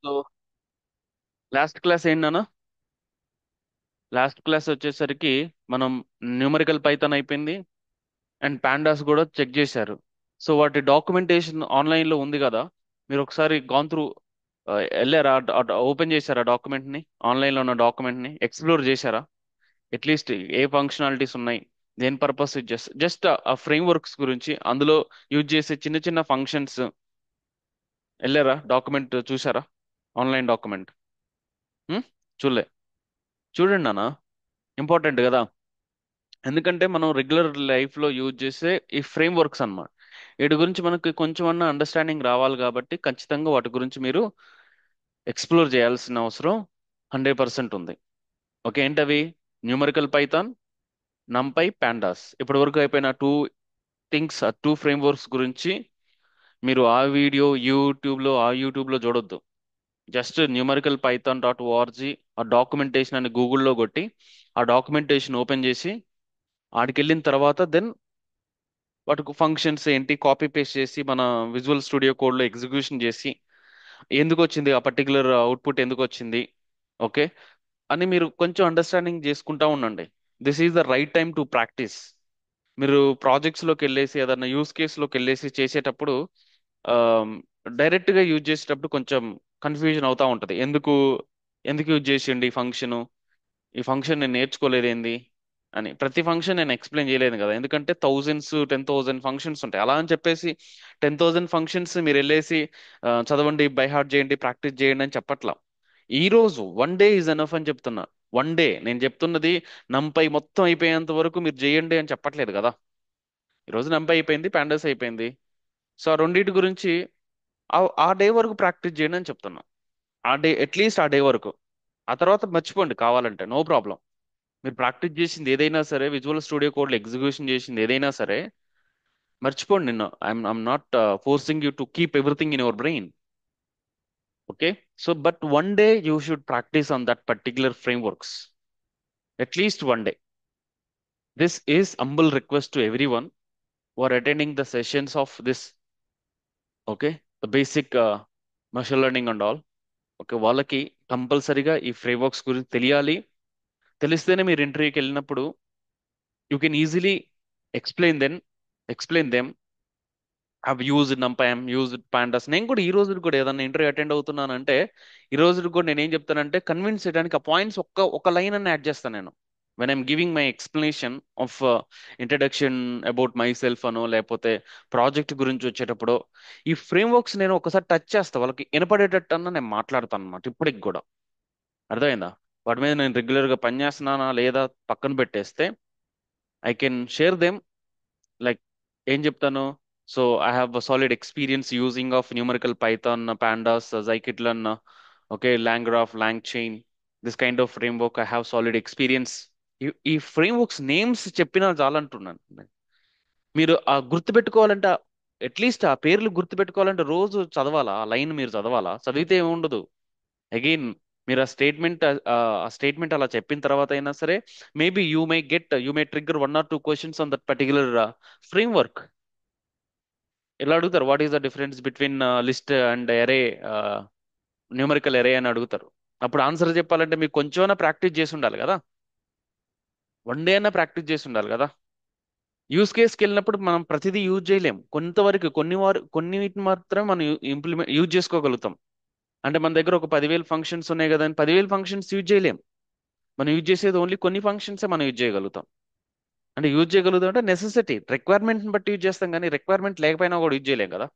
So last class ఏంటన్నా? Last class వచ్చేసరికి మనం న్యూమరికల్ పైథాన్ అయిపోయింది అండ్ పాండాస్ కూడా చెక్ చేశారు. సో వాటి డాక్యుమెంటేషన్ ఆన్లైన్లో ఉంది కదా, మీరు ఒకసారి గాన్ త్రూ వెళ్ళారా? ఓపెన్ చేశారా డాక్యుమెంట్ని? ఆన్లైన్లో ఉన్న డాక్యుమెంట్ని ఎక్స్ప్లోర్ చేశారా? అట్లీస్ట్ ఏ ఫంక్షనాలిటీస్ ఉన్నాయి, దేని పర్పస్, జస్ట్ ఆ ఫ్రేమ్ వర్క్స్ గురించి, అందులో యూజ్ చేసే చిన్న చిన్న ఫంక్షన్స్ వెళ్ళారా? డాక్యుమెంట్ చూసారా? ఆన్లైన్ డాక్యుమెంట్ చూడలే? చూడండి అన్న, ఇంపార్టెంట్ కదా. ఎందుకంటే మనం రెగ్యులర్ లైఫ్లో యూజ్ చేసే ఈ ఫ్రేమ్ వర్క్స్ అన్నమాట. వీటి గురించి మనకి కొంచెం అన్న అండర్స్టాండింగ్ రావాలి కాబట్టి ఖచ్చితంగా వాటి గురించి మీరు ఎక్స్ప్లోర్ చేయాల్సిన అవసరం 100% ఉంది. ఓకే, ఏంటవి? Numerical Python, నంపై, pandas. ఇప్పటి వరకు అయిపోయిన టూ ఫ్రేమ్ వర్క్స్ గురించి మీరు ఆ యూట్యూబ్లో చూడొద్దు. Just numerical Python dot O R G ఆ డాక్యుమెంటేషన్ అని గూగుల్లో కొట్టి ఆ డాక్యుమెంటేషన్ ఓపెన్ చేసి ఆడికి వెళ్ళిన తర్వాత దెన్ వాటికి ఫంక్షన్స్ ఏంటి కాపీ పేస్ట్ చేసి మన విజువల్ స్టూడియో కోడ్లో ఎగ్జిక్యూషన్ చేసి ఎందుకు వచ్చింది ఆ పర్టికులర్ అవుట్పుట్, ఎందుకు వచ్చింది, ఓకే అని మీరు కొంచెం అండర్స్టాండింగ్ చేసుకుంటా ఉండండి. This is the right time to practice. మీరు ప్రాజెక్ట్స్లోకి వెళ్ళేసి ఏదైనా యూస్ కేసులోకి వెళ్ళేసి చేసేటప్పుడు డైరెక్ట్గా యూజ్ చేసేటప్పుడు కొంచెం కన్ఫ్యూజన్ అవుతా ఉంటుంది. ఎందుకు ఎందుకు యూజ్ చేసిండి ఈ ఫంక్షన్ నేను నేర్చుకోలేదు ఏంది అని. ప్రతి ఫంక్షన్ నేను ఎక్స్ప్లెయిన్ చేయలేదు కదా, ఎందుకంటే థౌజండ్స్ 10,000 ఫంక్షన్స్ ఉంటాయి. అలా అని చెప్పేసి 10,000 ఫంక్షన్స్ మీరు వెళ్ళేసి చదవండి, బై హార్ట్ చేయండి, ప్రాక్టీస్ చేయండి అని చెప్పట్లా. ఈ రోజు వన్ డే ఈజ్ ఎనఫ్ అని చెప్తున్నా. వన్ డే నేను చెప్తున్నది, నంపై మొత్తం అయిపోయేంత వరకు మీరు చేయండి అని చెప్పట్లేదు కదా. ఈ రోజు నంపై అయిపోయింది, పాండస్ అయిపోయింది. సో ఆ రెండింటి గురించి ఆ డే వరకు ప్రాక్టీస్ చేయండి అని చెప్తున్నా. ఆ డే, అట్లీస్ట్ ఆ డే వరకు. ఆ తర్వాత మర్చిపోండి కావాలంటే, నో ప్రాబ్లం. మీరు ప్రాక్టీస్ చేసింది ఏదైనా సరే, విజువల్ స్టూడియో కోడ్లో ఎగ్జిక్యూషన్ చేసింది ఏదైనా సరే మర్చిపోండి. నిన్న I'm not forcing you to keep everything in your brain. Okay, so but one day you should practice on that particular frame works, at least one day. This is humble request to every one who are attending the sessions of this. Okay, the basic machine learning and all. Okay, వాళ్ళకి కంపల్సరీగా ఈ frame works గురించి తెలియాలి. తెలిస్తేనే మీరు ఇంటర్వ్యూకి వెళ్ళినప్పుడు you can easily explain then explain them. Have used NumPy, I'm used pandas. నేను కూడా ఈ రోజు కూడా ఏదన్నా ఇంటర్వ్యూ అటెండ్ అవుతున్నానంటే ఈ రోజు కూడా నేను ఏం చెప్తానంటే, కన్విన్స్ చేయడానికి ఆ పాయింట్స్ ఒక లైన్ అని యాడ్ చేస్తాను నేను. When I'm giving my explanation of introduction about my self అనో, లేకపోతే ప్రాజెక్ట్ గురించి వచ్చేటప్పుడు ఈ ఫ్రేమ్ వర్క్స్ నేను ఒకసారి టచ్ చేస్తా, వాళ్ళకి వినపడేటట్టు అన్న నేను మాట్లాడతాను అనమాట. ఇప్పటికి కూడా అర్థమైందా? వాటి మీద నేను రెగ్యులర్గా పనిచేస్తున్నానా లేదా పక్కన పెట్టేస్తే I can share them. Like ఏం చెప్తాను? So I have solid experience using of numerical Python, Pandas, scikit learn, okay, LangGraph, LangChain, this kind of framework I have solid experience. ఈ ఫ్రేమ్ వర్క్స్ నేమ్స్ చెప్పినా చాలంటున్నాను. మీరు ఆ గుర్తు పెట్టుకోవాలంటే, at least ఆ పేర్లు గుర్తు పెట్టుకోవాలంటే రోజు చదవాలా? ఆ లైన్ మీరు చదవాలా? చదివితే ఏముండదు. అగైన్ మీరు ఆ స్టేట్మెంట్ అలా చెప్పిన తర్వాత అయినా సరే, maybe you may trigger 1 or 2 questions on that particular framework. ఎలా అడుగుతారు? What is the difference between list and array, numerical array అని అడుగుతారు. అప్పుడు ఆన్సర్ చెప్పాలంటే మీకు కొంచెమైనా ప్రాక్టీస్ చేసి ఉండాలి కదా. వన్ డే అయినా ప్రాక్టీస్ చేసి ఉండాలి కదా. యూస్ కేస్కి వెళ్ళినప్పుడు మనం ప్రతిదీ యూజ్ చేయలేం. కొంతవరకు కొన్ని వీటిని మాత్రం మనం యూజ్ చేసుకోగలుగుతాం. అంటే మన దగ్గర ఒక 10,000 ఫంక్షన్స్ ఉన్నాయి కదా అని 10,000 ఫంక్షన్స్ యూజ్ చేయలేం. మనం యూజ్ చేసేది ఓన్లీ కొన్ని ఫంక్షన్సే మనం యూజ్ చేయగలుగుతాం. అంటే యూజ్ చేయగలుగుతాం అంటే నెసెసిటీ, రిక్వైర్మెంట్ని బట్టి యూజ్ చేస్తాం, కానీ రిక్వైర్మెంట్ లేకపోయినా కూడా యూజ్ చేయలేం కదా.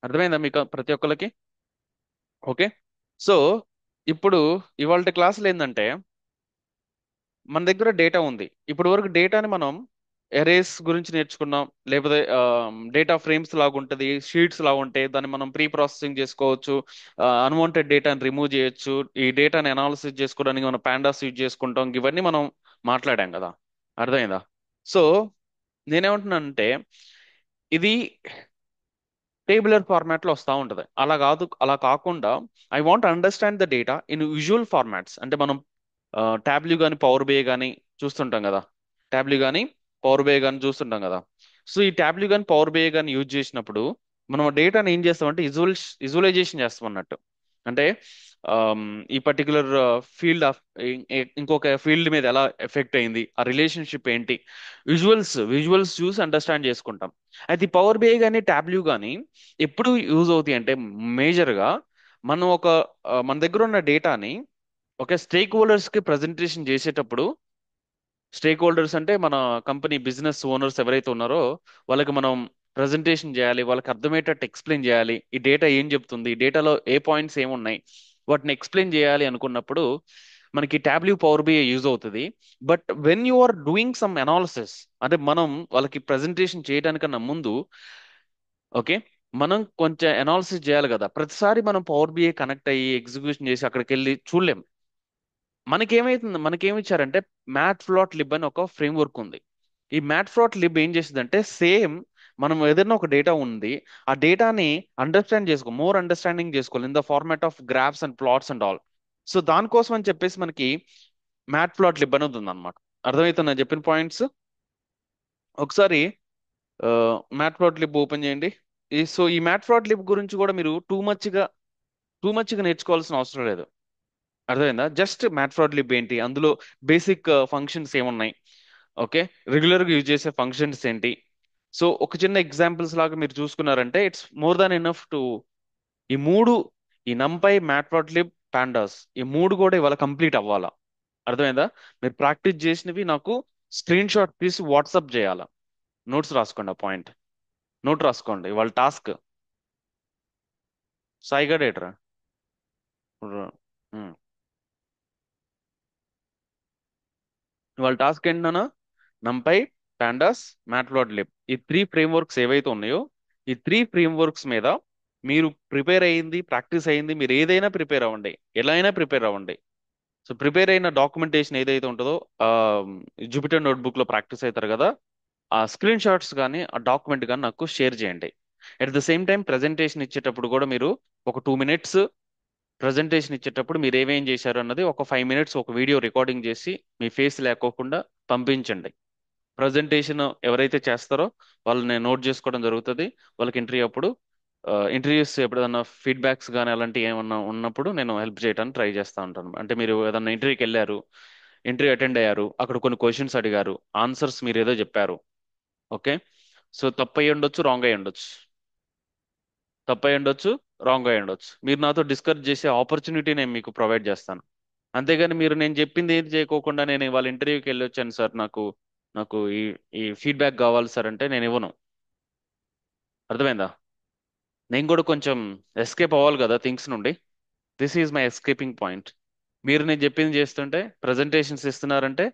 అర్థమైందా మీకు ప్రతి ఒక్కరికి? ఓకే, సో ఇప్పుడు ఇవాళ క్లాసులు ఏంటంటే, మన దగ్గర డేటా ఉంది. ఇప్పుడు వరకు డేటాని మనం ఎరేస్ గురించి నేర్చుకున్నాం, లేకపోతే డేటా ఫ్రేమ్స్ లాగా ఉంటుంది, షీట్స్ లాగా ఉంటాయి, దాన్ని మనం ప్రీ ప్రాసెసింగ్ చేసుకోవచ్చు, అన్వాంటెడ్ డేటాని రిమూవ్ చేయొచ్చు, ఈ డేటాని అనాలిసిస్ చేసుకోవడానికి మనం పాండాస్ యూజ్ చేసుకుంటాం. ఇవన్నీ మనం మాట్లాడాం కదా. అర్థమైందా? సో నేనేమంటున్నానంటే, ఇది టేబులర్ ఫార్మాట్ లో వస్తూ ఉంటుంది. అలా కాదు, అలా కాకుండా I want understand the data in visual formats. అంటే మనం ట్యాబ్లు కానీ పవర్ బే కానీ చూస్తుంటాం కదా. ట్యాబ్లు కానీ పవర్ బే కానీ చూస్తుంటాం కదా. సో ఈ ట్యాబ్లు కానీ పవర్ బే కానీ యూజ్ చేసినప్పుడు మనం డేటాని ఏం చేస్తామంటే విజువలైజేషన్ చేస్తాం అన్నట్టు. అంటే ఆమ్, ఈ పర్టికులర్ ఫీల్డ్ ఆఫ్ ఇంకొక ఫీల్డ్ మీద ఎలా ఎఫెక్ట్ అయింది, ఆ రిలేషన్షిప్ ఏంటి, విజువల్స్ చూసి అండర్స్టాండ్ చేసుకుంటాం. అయితే ఈ పవర్ బిఐ కానీ టాబ్ల్యూ కానీ ఎప్పుడు యూజ్ అవుతాయి అంటే మేజర్గా మనం మన దగ్గర ఉన్న డేటాని ఒక స్టేక్ హోల్డర్స్ కి ప్రజెంటేషన్ చేసేటప్పుడు, స్టేక్ హోల్డర్స్ అంటే మన కంపెనీ బిజినెస్ ఓనర్స్ ఎవరైతే ఉన్నారో వాళ్ళకి మనం ప్రజెంటేషన్ చేయాలి, వాళ్ళకి అర్థమయ్యేటట్టు ఎక్స్ప్లెయిన్ చేయాలి, ఈ డేటా ఏం చెప్తుంది, ఈ డేటాలో ఏ పాయింట్స్ ఏమున్నాయి, వాటిని ఎక్స్ప్లెయిన్ చేయాలి అనుకున్నప్పుడు మనకి టాబ్ల్యూ పవర్ బిఐ యూజ్ అవుతుంది. But when you are doing some analysis, అంటే మనం వాళ్ళకి ప్రజెంటేషన్ చేయడానికన్నా ముందు, ఓకే, మనం కొంచెం అనాలిసిస్ చేయాలి కదా, ప్రతిసారి మనం పవర్ బిఐ కనెక్ట్ అయ్యి ఎగ్జిక్యూషన్ చేసి అక్కడికి వెళ్ళి చూడలేం. మనకేమి ఇచ్చారంటే మ్యాట్ ఫ్లాట్ లిబ్ అని ఒక ఫ్రేమ్ వర్క్ ఉంది. ఈ మ్యాట్ ఫ్లాట్ లిబ్ ఏం చేసిందంటే సేమ్ మనం ఏదైనా ఒక డేటా ఉంది, ఆ డేటాని మోర్ అండర్స్టాండింగ్ చేసుకోవాలి in the format of graphs and plots and all. So దానికోసం అని చెప్పేసి మనకి మ్యాట్ ఫ్లాట్ లిబ్ అనేది ఉంది అనమాట. అర్థమవుతుందా నేను చెప్పిన పాయింట్స్? ఒకసారి మ్యాట్ ఫ్లాట్ లిబ్ ఓపెన్ చేయండి. ఈ మ్యాట్ ఫ్లాట్ లిబ్ గురించి కూడా మీరు టూ మచ్గా నేర్చుకోవాల్సిన అవసరం లేదు. అర్థమైందా? జస్ట్ మ్యాట్ప్లాట్లిబ్ ఏంటి, అందులో బేసిక్ ఫంక్షన్స్ ఏమున్నాయి, ఓకే, రెగ్యులర్గా యూజ్ చేసే ఫంక్షన్స్ ఏంటి. సో ఒక చిన్న ఎగ్జాంపుల్స్ లాగా మీరు చూసుకున్నారంటే it's more than enough to ఈ మూడు ఈ నంపై మ్యాట్ప్లాట్లిబ్ పాండాస్ ఈ మూడు కూడా ఇవాళ కంప్లీట్ అవ్వాలా. అర్థమైందా? మీరు ప్రాక్టీస్ చేసినవి నాకు స్క్రీన్ షాట్ తీసి వాట్సాప్ చేయాలా. నోట్స్ రాసుకోండి, ఆ పాయింట్ నోట్ రాసుకోండి. ఇవాళ టాస్క్ సాయిగా డేటరా. ఇవాళ టాస్క్ ఏంటన్నా, నంపై, పాండాస్, మ్యాట్ప్లాట్లిబ్ ఈ త్రీ ఫ్రేమ్వర్క్స్ ఏవైతే ఉన్నాయో ఈ త్రీ ఫ్రేమ్వర్క్స్ మీద మీరు ప్రిపేర్ అయ్యింది, ప్రాక్టీస్ అయ్యింది, మీరు ఏదైనా ప్రిపేర్ అవ్వండి, ఎలా అయినా ప్రిపేర్ అవ్వండి. సో ప్రిపేర్ అయిన డాక్యుమెంటేషన్ ఏదైతే ఉంటుందో ఆ జూపిటర్ నోట్బుక్ లో ప్రాక్టీస్ అవుతారు కదా, ఆ స్క్రీన్ షాట్స్ కానీ ఆ డాక్యుమెంట్ కానీ నాకు షేర్ చేయండి. At the same time presentation ఇచ్చేటప్పుడు కూడా మీరు ఒక 2 minutes ప్రజెంటేషన్ ఇచ్చేటప్పుడు మీరు ఏమేం చేశారు అన్నది ఒక 5 minutes ఒక వీడియో రికార్డింగ్ చేసి మీ ఫేస్ లేకోకుండా పంపించండి. ప్రజెంటేషన్ ఎవరైతే చేస్తారో వాళ్ళు నేను నోట్ చేసుకోవడం జరుగుతుంది. వాళ్ళకి ఇంటర్వ్యూ అప్పుడు ఇంటర్వ్యూస్ ఎప్పుడైనా ఫీడ్బ్యాక్స్ కానీ అలాంటివి ఏమన్నా ఉన్నప్పుడు నేను హెల్ప్ చేయడానికి ట్రై చేస్తూ ఉంటాను. అంటే మీరు ఏదన్నా ఇంటర్వ్యూకి వెళ్ళారు, ఇంటర్వ్యూ అటెండ్ అయ్యారు, అక్కడ కొన్ని క్వశ్చన్స్ అడిగారు, ఆన్సర్స్ మీరు ఏదో చెప్పారు, ఓకే, సో తప్పు అయ్యి ఉండొచ్చు, రాంగ్ అయ్యి ఉండొచ్చు, తప్పు అయ్యి ఉండొచ్చు, రాంగ్ అయ్యి ఉండొచ్చు, మీరు నాతో డిస్కస్ చేసే ఆపర్చునిటీ నేను మీకు ప్రొవైడ్ చేస్తాను. అంతేగాని మీరు నేను చెప్పింది ఏది చేయకోకుండా నేను వాళ్ళ ఇంటర్వ్యూకి వెళ్ళి వచ్చాను సార్, నాకు నాకు ఈ ఈ ఫీడ్బ్యాక్ కావాలి సార్ అంటే నేను ఇవ్వను. అర్థమైందా? నేను కూడా కొంచెం ఎస్కేప్ అవ్వాలి కదా థింగ్స్ నుండి. This is my escaping point. మీరు నేను చెప్పింది చేస్తుంటే ప్రజెంటేషన్స్ ఇస్తున్నారంటే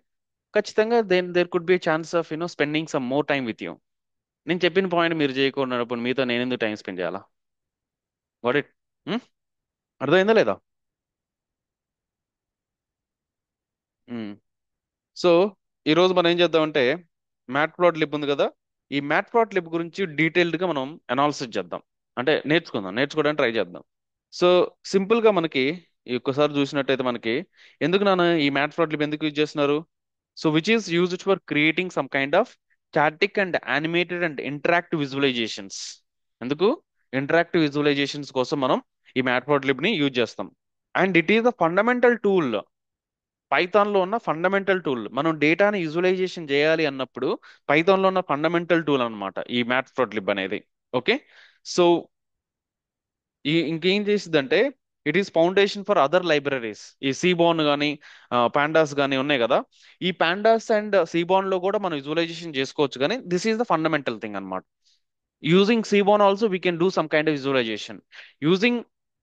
ఖచ్చితంగా there could be chance of spending some more time with you. నేను చెప్పిన పాయింట్ మీరు చేయకున్నప్పుడు మీతో నేను ఎందుకు టైం స్పెండ్ చేయాలా? What it? అర్థమైందా లేదా? సో ఈరోజు మనం ఏం చేద్దామంటే మ్యాట్ ప్లాట్ లిబ్ ఉంది కదా, ఈ మ్యాట్ ప్లాట్ లిబ్ గురించి డీటెయిల్డ్గా మనం అనాలిసిస్ చేద్దాం. అంటే నేర్చుకోవడానికి ట్రై చేద్దాం. సో సింపుల్గా మనకి ఈ ఒక్కసారి చూసినట్టయితే మనకి ఎందుకు నాన్న ఈ మ్యాట్ ప్లాట్ లిబ్ ఎందుకు యూజ్ చేస్తున్నారు? So which is used for creating some kind of static and animated and interactive visualisations. ఎందుకు? ఇంటరాక్టివ్ విజువలైజేషన్స్ కోసం మనం ఈ మ్యాట్ ప్లాట్ లిబ్ ని యూజ్ చేస్తాం. And it is the fundamental tool, పైథాన్లో ఉన్న ఫండమెంటల్ టూల్. మనం డేటాని విజువలైజేషన్ చేయాలి అన్నప్పుడు పైథాన్లో ఉన్న ఫండమెంటల్ టూల్ అన్నమాట ఈ మ్యాట్ప్లాట్లిబ్ అనేది. ఓకే, సో ఇంకేం చేసిద్దంటే it is foundation for other libraries. ఈ సీబాన్ కానీ పాండాస్ కానీ ఉన్నాయి కదా, ఈ పాండాస్ అండ్ సీబాన్ లో కూడా మనం విజువలైజేషన్ చేసుకోవచ్చు, కానీ this is the fundamental thing అన్నమాట. Using Seaborn also we can do some kind of visualisation. Using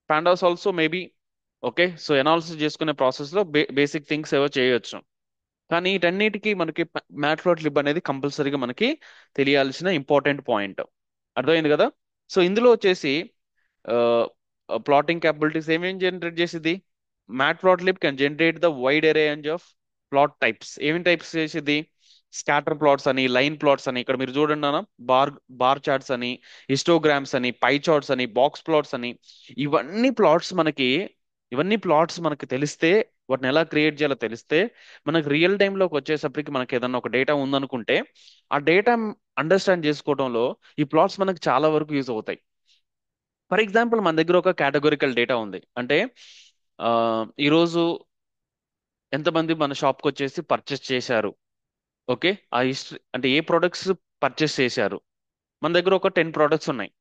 Pandas also maybe. Okay, so analysis చేసుకునే ప్రాసెస్ లో బేసిక్ థింగ్స్ ఏవో చేయొచ్చు. కానీ వీటన్నిటికీ మనకి మ్యాట్ప్లాట్లిబ్ అనేది కంపల్సరీగా మనకి తెలియాల్సిన ఇంపార్టెంట్ పాయింట్. అర్థమైంది కదా? సో ఇందులో వచ్చేసి ప్లాటింగ్ క్యాపబిలిటీస్ ఏమేం జనరేట్ చేసిద్ది? Matplotlib can generate the wide range of plot types. ఏమేమి టైప్స్ చేసిద్ది? స్కాటర్ ప్లాట్స్ అని, లైన్ ప్లాట్స్ అని, ఇక్కడ మీరు చూడండి అన్న, బార్ బార్ చార్ట్స్ అని, హిస్టోగ్రామ్స్ అని, పై చార్ట్స్ అని, బాక్స్ ప్లాట్స్ అని, ఇవన్నీ ప్లాట్స్ మనకి ఇవన్నీ ప్లాట్స్ మనకి తెలిస్తే, వాటిని ఎలా క్రియేట్ చేయాలో తెలిస్తే, మనకి రియల్ టైంలోకి వచ్చేసప్పటికి మనకి ఏదన్నా ఒక డేటా ఉందనుకుంటే ఆ డేటా అండర్స్టాండ్ చేసుకోవడంలో ఈ ప్లాట్స్ మనకి చాలా వరకు యూజ్ అవుతాయి. ఫర్ ఎగ్జాంపుల్ మన దగ్గర ఒక కేటగోరికల్ డేటా ఉంది అంటే ఆ, ఈరోజు ఎంతమంది మన షాప్కి వచ్చేసి పర్చేస్ చేశారు. ఓకే, ఆ హిస్టరీ అంటే ఏ ప్రొడక్ట్స్ పర్చేస్ చేశారు. మన దగ్గర ఒక 10 ప్రొడక్ట్స్ ఉన్నాయి.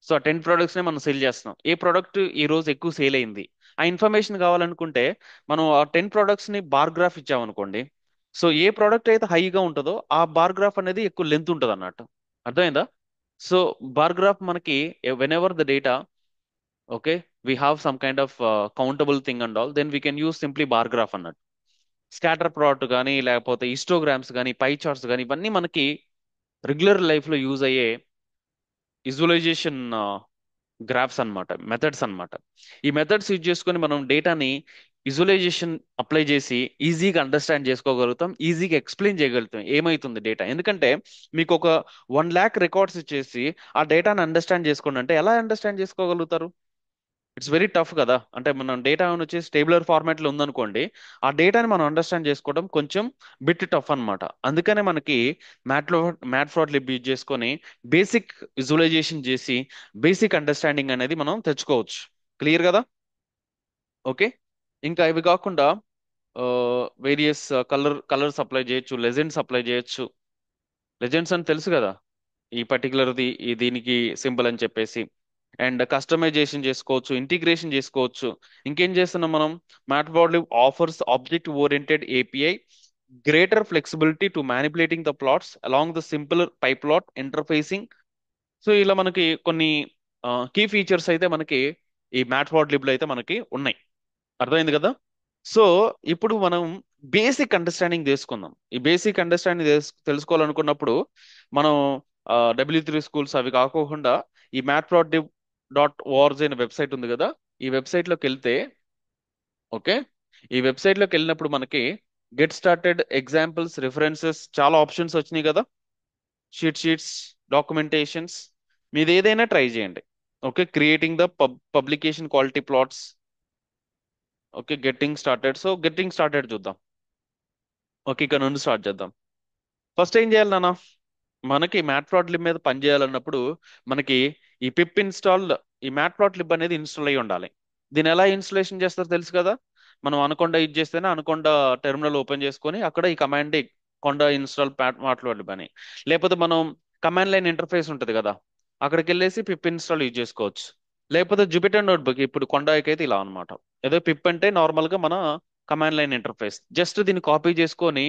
సో ఆ 10 ప్రొడక్ట్స్ని మనం సేల్ చేస్తున్నాం. ఏ ప్రోడక్ట్ ఈ రోజు ఎక్కువ సేల్ అయింది, ఆ ఇన్ఫర్మేషన్ కావాలనుకుంటే మనం ఆ 10 ప్రొడక్ట్స్ని బార్ గ్రాఫ్ ఇచ్చామనుకోండి. సో ఏ ప్రోడక్ట్ అయితే హైగా ఉంటుందో ఆ బార్ గ్రాఫ్ అనేది ఎక్కువ లెంత్ ఉంటుంది అన్నట్టు. అర్థమైందా? సో బార్ గ్రాఫ్ మనకి whenever the data, okay, we have some kind of countable thing and all, then we can use simply bar graph అన్నట్టు. స్కాటర్ ప్లాట్ కానీ లేకపోతే హిస్టోగ్రామ్స్ కానీ పై చార్ట్స్ కానీ ఇవన్నీ మనకి రెగ్యులర్ లైఫ్లో యూజ్ అయ్యే విజువలైజేషన్ గ్రాఫ్స్ అన్నమాట, మెథడ్స్ అన్నమాట. ఈ మెథడ్స్ యూజ్ చేసుకొని మనం డేటాని విజువలైజేషన్ అప్లై చేసి ఈజీగా అండర్స్టాండ్ చేసుకోగలుగుతాం, ఈజీగా ఎక్స్ప్లెయిన్ చేయగలుగుతాం ఏమైతుంది డేటా. ఎందుకంటే మీకు ఒక 1 lakh రికార్డ్స్ ఇచ్చేసి ఆ డేటాని అండర్స్టాండ్ చేసుకోండి అంటే ఎలా అండర్స్టాండ్ చేసుకోగలుగుతారు? ఇట్స్ వెరీ టఫ్ కదా. అంటే మనం డేటా వచ్చేసి టేబులర్ ఫార్మాట్ లో ఉందనుకోండి, ఆ డేటాని మనం అండర్స్టాండ్ చేసుకోవడం కొంచెం బిట్ టఫ్ అన్నమాట. అందుకనే మనకి మ్యాట్లో మ్యాట్ లిబ్ యూజ్ చేసుకొని బేసిక్ విజువలైజేషన్ చేసి బేసిక్ అండర్స్టాండింగ్ అనేది మనం తెచ్చుకోవచ్చు. క్లియర్ కదా? ఓకే. ఇంకా ఇవి కాకుండా వేరియస్ కలర్స్ అప్లై చేయొచ్చు, లెజెండ్స్ అప్లై చేయొచ్చు. లెజెండ్స్ అని తెలుసు కదా, ఈ పర్టికులర్ది ఈ దీనికి సింబల్ అని చెప్పేసి. అండ్ కస్టమైజేషన్ చేసుకోవచ్చు, ఇంటిగ్రేషన్ చేసుకోవచ్చు. ఇంకేం చేస్తున్నాం మనం? Matplotlib offers object oriented API, greater flexibility to manipulating the plots along the simple pyplot interfacing. So ఇలా మనకి కొన్ని కీ ఫీచర్స్ అయితే మనకి ఈ మ్యాట్ప్లాట్లిబ్ లో అయితే మనకి ఉన్నాయి. అర్థమైంది కదా? సో ఇప్పుడు మనం బేసిక్ అండర్స్టాండింగ్ చేసుకుందాం. ఈ బేసిక్ అండర్స్టాండింగ్ తెలుసుకోవాలనుకున్నప్పుడు మనం W3 Schools అవి కాకోకుండా ఈ matplotlib.org అనే వెబ్సైట్ ఉంది కదా, ఈ వెబ్సైట్ లోకి వెళ్తే, ఓకే, ఈ వెబ్సైట్ లోకి వెళ్ళినప్పుడు మనకి గెట్ స్టార్టెడ్, ఎగ్జాంపుల్స్, రిఫరెన్సెస్ చాలా ఆప్షన్స్ వచ్చినాయి కదా. షీట్స్, డాక్యుమెంటేషన్స్, మీది ఏదైనా ట్రై చేయండి. Okay, creating the publication quality plots. Okay, getting started. So getting started చూద్దాం. ఓకే, ఇక్కడ నుండి స్టార్ట్ చేద్దాం. ఫస్ట్ ఏం చేయాలి నాన్న? మనకి మ్యాట్ప్లాట్లిబ్ మీద పని చేయాలన్నప్పుడు మనకి ఈ పిప్ ఇన్స్టాల్, ఈ మ్యాట్ప్లాట్లిబ్ అనేది ఇన్స్టాల్ అయ్యి ఉండాలి. దీన్ని ఎలా ఇన్స్టాలేషన్ చేస్తారో తెలుసు కదా. మనం అనకొండ యూజ్ చేస్తేనే అనకొండ టెర్మినల్ ఓపెన్ చేసుకొని అక్కడ ఈ కమాండ్ కొండ ఇన్స్టాల్ మ్యాట్ప్లాట్లిబ్ అని, లేకపోతే మనం కమాండ్ లైన్ ఇంటర్ఫేస్ ఉంటుంది కదా, అక్కడికి వెళ్ళేసి పిప్ ఇన్స్టాల్ యూజ్ చేసుకోవచ్చు. లేకపోతే జూపిటర్ నోట్బుక్, ఇప్పుడు కొండకి అయితే ఇలా అనమాట. ఏదో పిప్ అంటే నార్మల్ గా మన కమాండ్ లైన్ ఇంటర్ఫేస్. జస్ట్ దీన్ని కాపీ చేసుకొని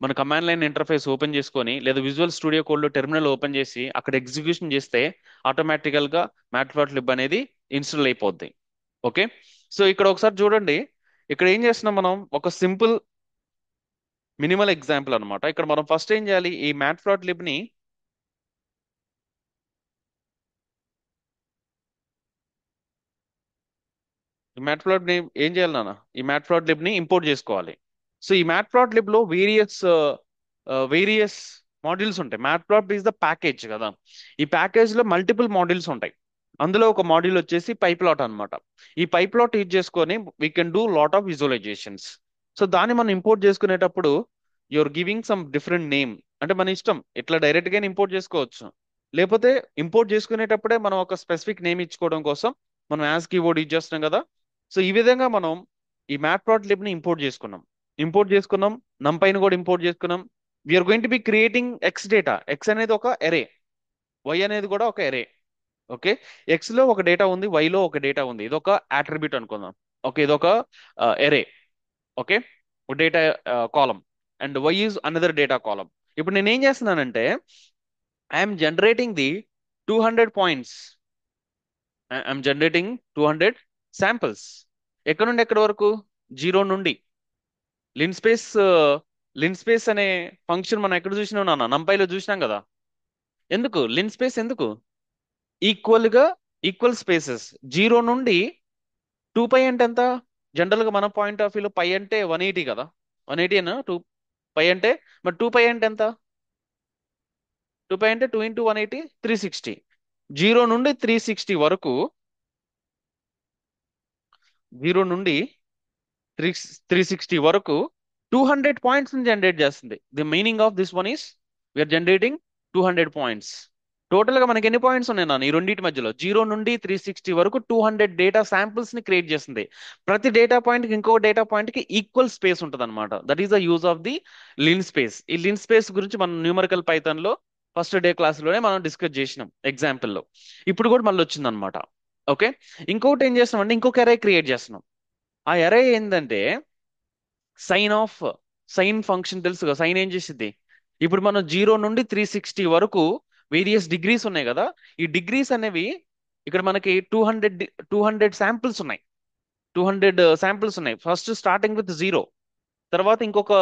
మన కమాండ్ లైన్ ఇంటర్ఫేస్ ఓపెన్ చేసుకొని లేదా విజువల్ స్టూడియో కోడ్ లో టెర్మినల్ ఓపెన్ చేసి అక్కడ ఎగ్జిక్యూషన్ చేస్తే ఆటోమేటికల్ గా మ్యాట్ప్లాట్లిబ్ అనేది ఇన్స్టాల్ అయిపోద్ది. ఓకే. సో ఇక్కడ ఒకసారి చూడండి, ఇక్కడ ఏం చేస్తున్నాం మనం? ఒక సింపుల్ మినిమల్ ఎగ్జాంపుల్ అన్నమాట. ఇక్కడ మనం ఫస్ట్ ఏం చేయాలి? ఈ మ్యాట్ప్లాట్లిబ్ ని, ఈ మ్యాట్ప్లాట్లిబ్ ని ఏం చేయాలి నాన్న? ఈ మ్యాట్ప్లాట్లిబ్ ని ఇంపోర్ట్ చేసుకోవాలి. సో ఈ మ్యాట్ప్లాట్లిబ్ లో వేరియస్ మాడ్యూల్స్ ఉంటాయి. మ్యాట్ప్లాట్ ఈస్ ద ప్యాకేజ్ కదా. ఈ ప్యాకేజ్ లో మల్టిపుల్ మాడ్యూల్స్ ఉంటాయి. అందులో ఒక మాడ్యూల్ వచ్చేసి పైప్లాట్ అన్నమాట. ఈ పైప్లాట్ యూజ్ చేసుకొని we can do lot of visualisations. So దాన్ని మనం ఇంపోర్ట్ చేసుకునేటప్పుడు your giving some different name. అంటే మన ఇష్టం, ఇట్లా డైరెక్ట్ గానే ఇంపోర్ట్ చేసుకోవచ్చు. లేకపోతే ఇంపోర్ట్ చేసుకునేటప్పుడే మనం ఒక స్పెసిఫిక్ నేమ్ ఇచ్చుకోవడం కోసం మనం యాజ్ కీవర్డ్ యూజ్ చేస్తున్నాం కదా. సో ఈ విధంగా మనం ఈ మ్యాట్ప్లాట్లిబ్ ని ఇంపోర్ట్ చేసుకున్నాం. నంపైన కూడా ఇంపోర్ట్ చేసుకున్నాం. We're going to be creating x data. X అనేది ఒక ఎరే, వై అనేది కూడా ఒక ఎరే. ఓకే, ఎక్స్ లో ఒక డేటా ఉంది, వై లో ఒక డేటా ఉంది. ఇది ఒక అట్రిబ్యూట్ అనుకుందాం. ఓకే, ఇది ఒక array. Okay, data column, and Y is another data column. ఇప్పుడు నేను ఏం చేస్తున్నానంటే I'm generating the 200 points. I'm generating 200 samples. ఎక్కడ నుండి ఎక్కడి వరకు? జీరో నుండి. లిన్ స్పేస్ లిన్ స్పేస్ అనే ఫంక్షన్ మనం ఎక్కడ చూసినాం నాన్న? నంపైలో చూసినాం కదా. ఎందుకు లిన్ స్పేస్? ఎందుకు? ఈక్వల్ గా, ఈక్వల్ స్పేసెస్. జీరో నుండి 2π అంటే ఎంత? జనరల్ గా మన పాయింట్ ఆఫ్ వ్యూలో పై అంటే 180 కదా. 180 అనా? పై అంటే, మరి 2π అంటే ఎంత? 2π అంటే 2 × 180, 360. జీరో నుండి 360 వరకు, జీరో నుండి త్రీ సిక్స్టీ వరకు 200 పాయింట్స్ జనరేట్ చేస్తుంది. The meaning of this one is we're generating 200 points. Total గా మనకి ఎన్ని పాయింట్స్ ఉన్నాయి నాన్న ఈ రెండింటి మధ్యలో? 0 నుండి 360 వరకు 200 డేటా శాంపిల్స్ ని క్రియేట్ చేస్తుంది. ప్రతి డేటా పాయింట్ కి ఇంకో డేటా పాయింట్ కి ఈక్వల్ స్పేస్ ఉంటుంది అనమాట. That is the use of the linspace. ఈ లిన్ స్పేస్ గురించి మనం న్యూమరికల్ పైథాన్ లో ఫస్ట్ డే క్లాస్ లోనే మనం డిస్కస్ చేసినాం ఎగ్జాంపుల్ లో. ఇప్పుడు కూడా మళ్ళీ వచ్చింది అనమాట. ఓకే. ఇంకొకటి ఏం చేస్తున్నాం అంటే ఇంకొక అరే క్రియేట్ చేస్తున్నాం. ఆ అరే ఏంటంటే సైన్ ఆఫ్ సైన్ ఫంక్షన్ తెలుసు కదా, సైన్ ఏం చేసిద్ది? ఇప్పుడు మనం 0 నుండి 360 వరకు వేరియస్ డిగ్రీస్ ఉన్నాయి కదా. ఈ డిగ్రీస్ అనేవి ఇక్కడ మనకి 200 శాంపిల్స్ ఉన్నాయి. 200 శాంపిల్స్ ఉన్నాయి. ఫస్ట్ స్టార్టింగ్ విత్ 0, తర్వాత ఇంకొక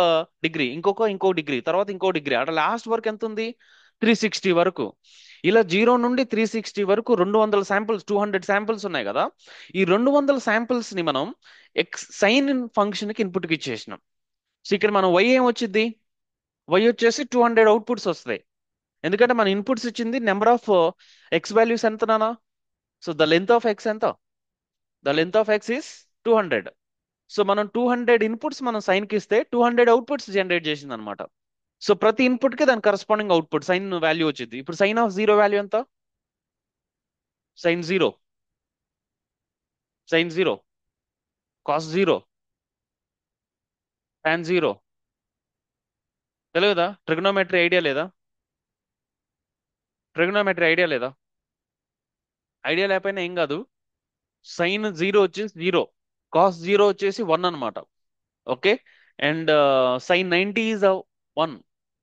డిగ్రీ, ఇంకో డిగ్రీ, తర్వాత ఇంకో డిగ్రీ, అట్లా లాస్ట్ వరకు ఎంత ఉంది? 360 వరకు. ఇలా 0 నుండి 360 వరకు 200 శాంపిల్స్, 200 శాంపిల్స్ ఉన్నాయి కదా. ఈ 200 శాంపిల్స్ ని మనం సైన్ ఫంక్షన్ కి ఇన్పుట్ కి ఇచ్చేసినాం. సో ఇక్కడ మనం వై ఏం వచ్చింది? వై వచ్చేసి 200 అవుట్పుట్స్ వస్తాయి. ఎందుకంటే మన ఇన్పుట్స్ ఇచ్చింది నెంబర్ ఆఫ్ ఎక్స్ వాల్యూస్ ఎంత నానా? So the length of X ఎంత? The length of X is 200. So మనం 200 ఇన్పుట్స్ మనం సైన్ కి ఇస్తే 200 అవుట్పుట్స్ జనరేట్ చేసింది అనమాట. సో ప్రతి ఇన్పుట్ కి దాని కరస్పాండింగ్ అవుట్పుట్ సైన్ వాల్యూ వచ్చింది. ఇప్పుడు సైన్ ఆఫ్ జీరో వాల్యూ ఎంత? Sine zero, sine zero, cos zero, tan zero. తెలియదా? ట్రిగ్నోమెట్రీ ఐడియా లేదా? ట్రిగ్నోమెట్రీ ఐడియా లేదా? ఐడియా లేకపోయినా ఏం కాదు. సైన్ జీరో వచ్చేసి జీరో, కాస్ జీరో వచ్చేసి 1 అనమాట. Okay. And sine 90 is a 1,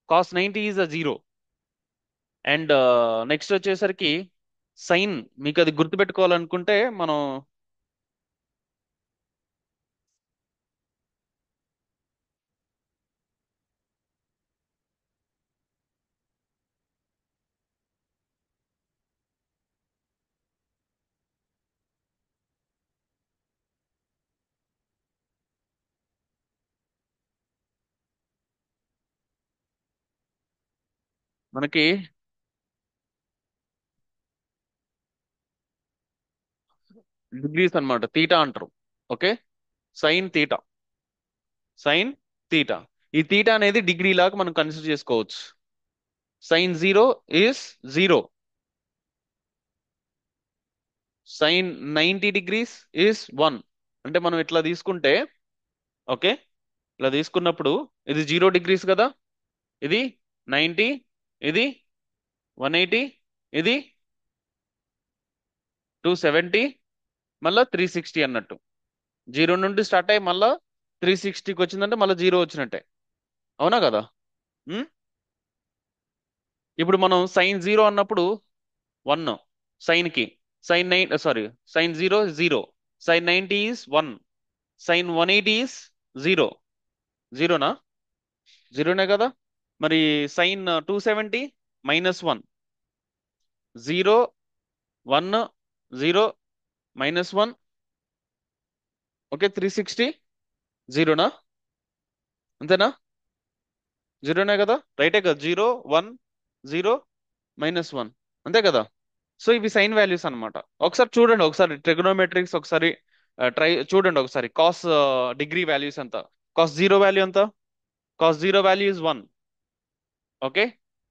cos 90 is a 0. And next వచ్చేసరికి సైన్, మీకు అది గుర్తుపెట్టుకోవాలనుకుంటే మనం మనకి డిగ్రీస్ అన్నమాట, తీటా అంటారు. Okay. Sine theta, sine theta. ఈ తీటా అనేది డిగ్రీ లాగా మనం కన్సిడర్ చేసుకోవచ్చు. Sine zero is zero, sine 90 degrees is 1. అంటే మనం ఇట్లా తీసుకుంటే, ఓకే, ఇలా తీసుకున్నప్పుడు ఇది 0 డిగ్రీస్ కదా, ఇది 90, ఇది 180, ఇది 270, మళ్ళీ 360 అన్నట్టు. 0 నుండి స్టార్ట్ అయ్యి మళ్ళా 360కి వచ్చిందంటే మళ్ళీ జీరో వచ్చినట్టే. అవునా కదా? ఉమ్? ఇప్పుడు మనం సైన్ జీరో అన్నప్పుడు 1 సైన్ కి, sine 9 sorry, sine zero zero, sine 90 is 1, sine 180 is zero. జీరోనా? జీరోనే కదా. మరి సైన్ 270 -1, జీరో, 1, జీరో, -1. ఓకే. 360 జీరోనా? అంతేనా? జీరోనే కదా, రైటే కదా. 0, 1, 0, -1, అంతే కదా. సో ఇవి సైన్ వాల్యూస్ అన్నమాట. ఒకసారి చూడండి, ఒకసారి ట్రిగనోమెట్రిక్స్ ఒకసారి ట్రై చూడండి ఒకసారి. కాస్ డిగ్రీ వాల్యూస్ ఎంత? కాస్ జీరో వాల్యూ ఎంత? Cos zero value is 1. Okay.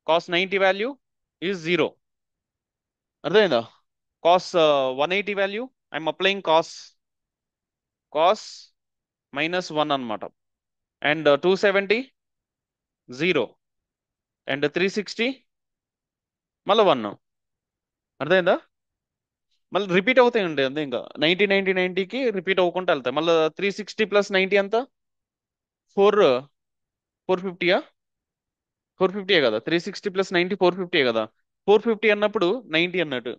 Cos 90 value is zero. అర్థమైందా? Cos 180 value, I'm applying cos, cos -1 అన్నమాట. అండ్ 270 జీరో, అండ్ 360 మళ్ళీ 1. అర్థమైందా? మళ్ళీ రిపీట్ అవుతాయండి అంతే. ఇంకా 90, 90, 90కి రిపీట్ అవ్వకుండా వెళ్తాయి. మళ్ళీ 360 + 90 ఎంత? 450. 450 కదా. 360 + 90 450 కదా. 450 అన్నప్పుడు 90 అన్నట్టు.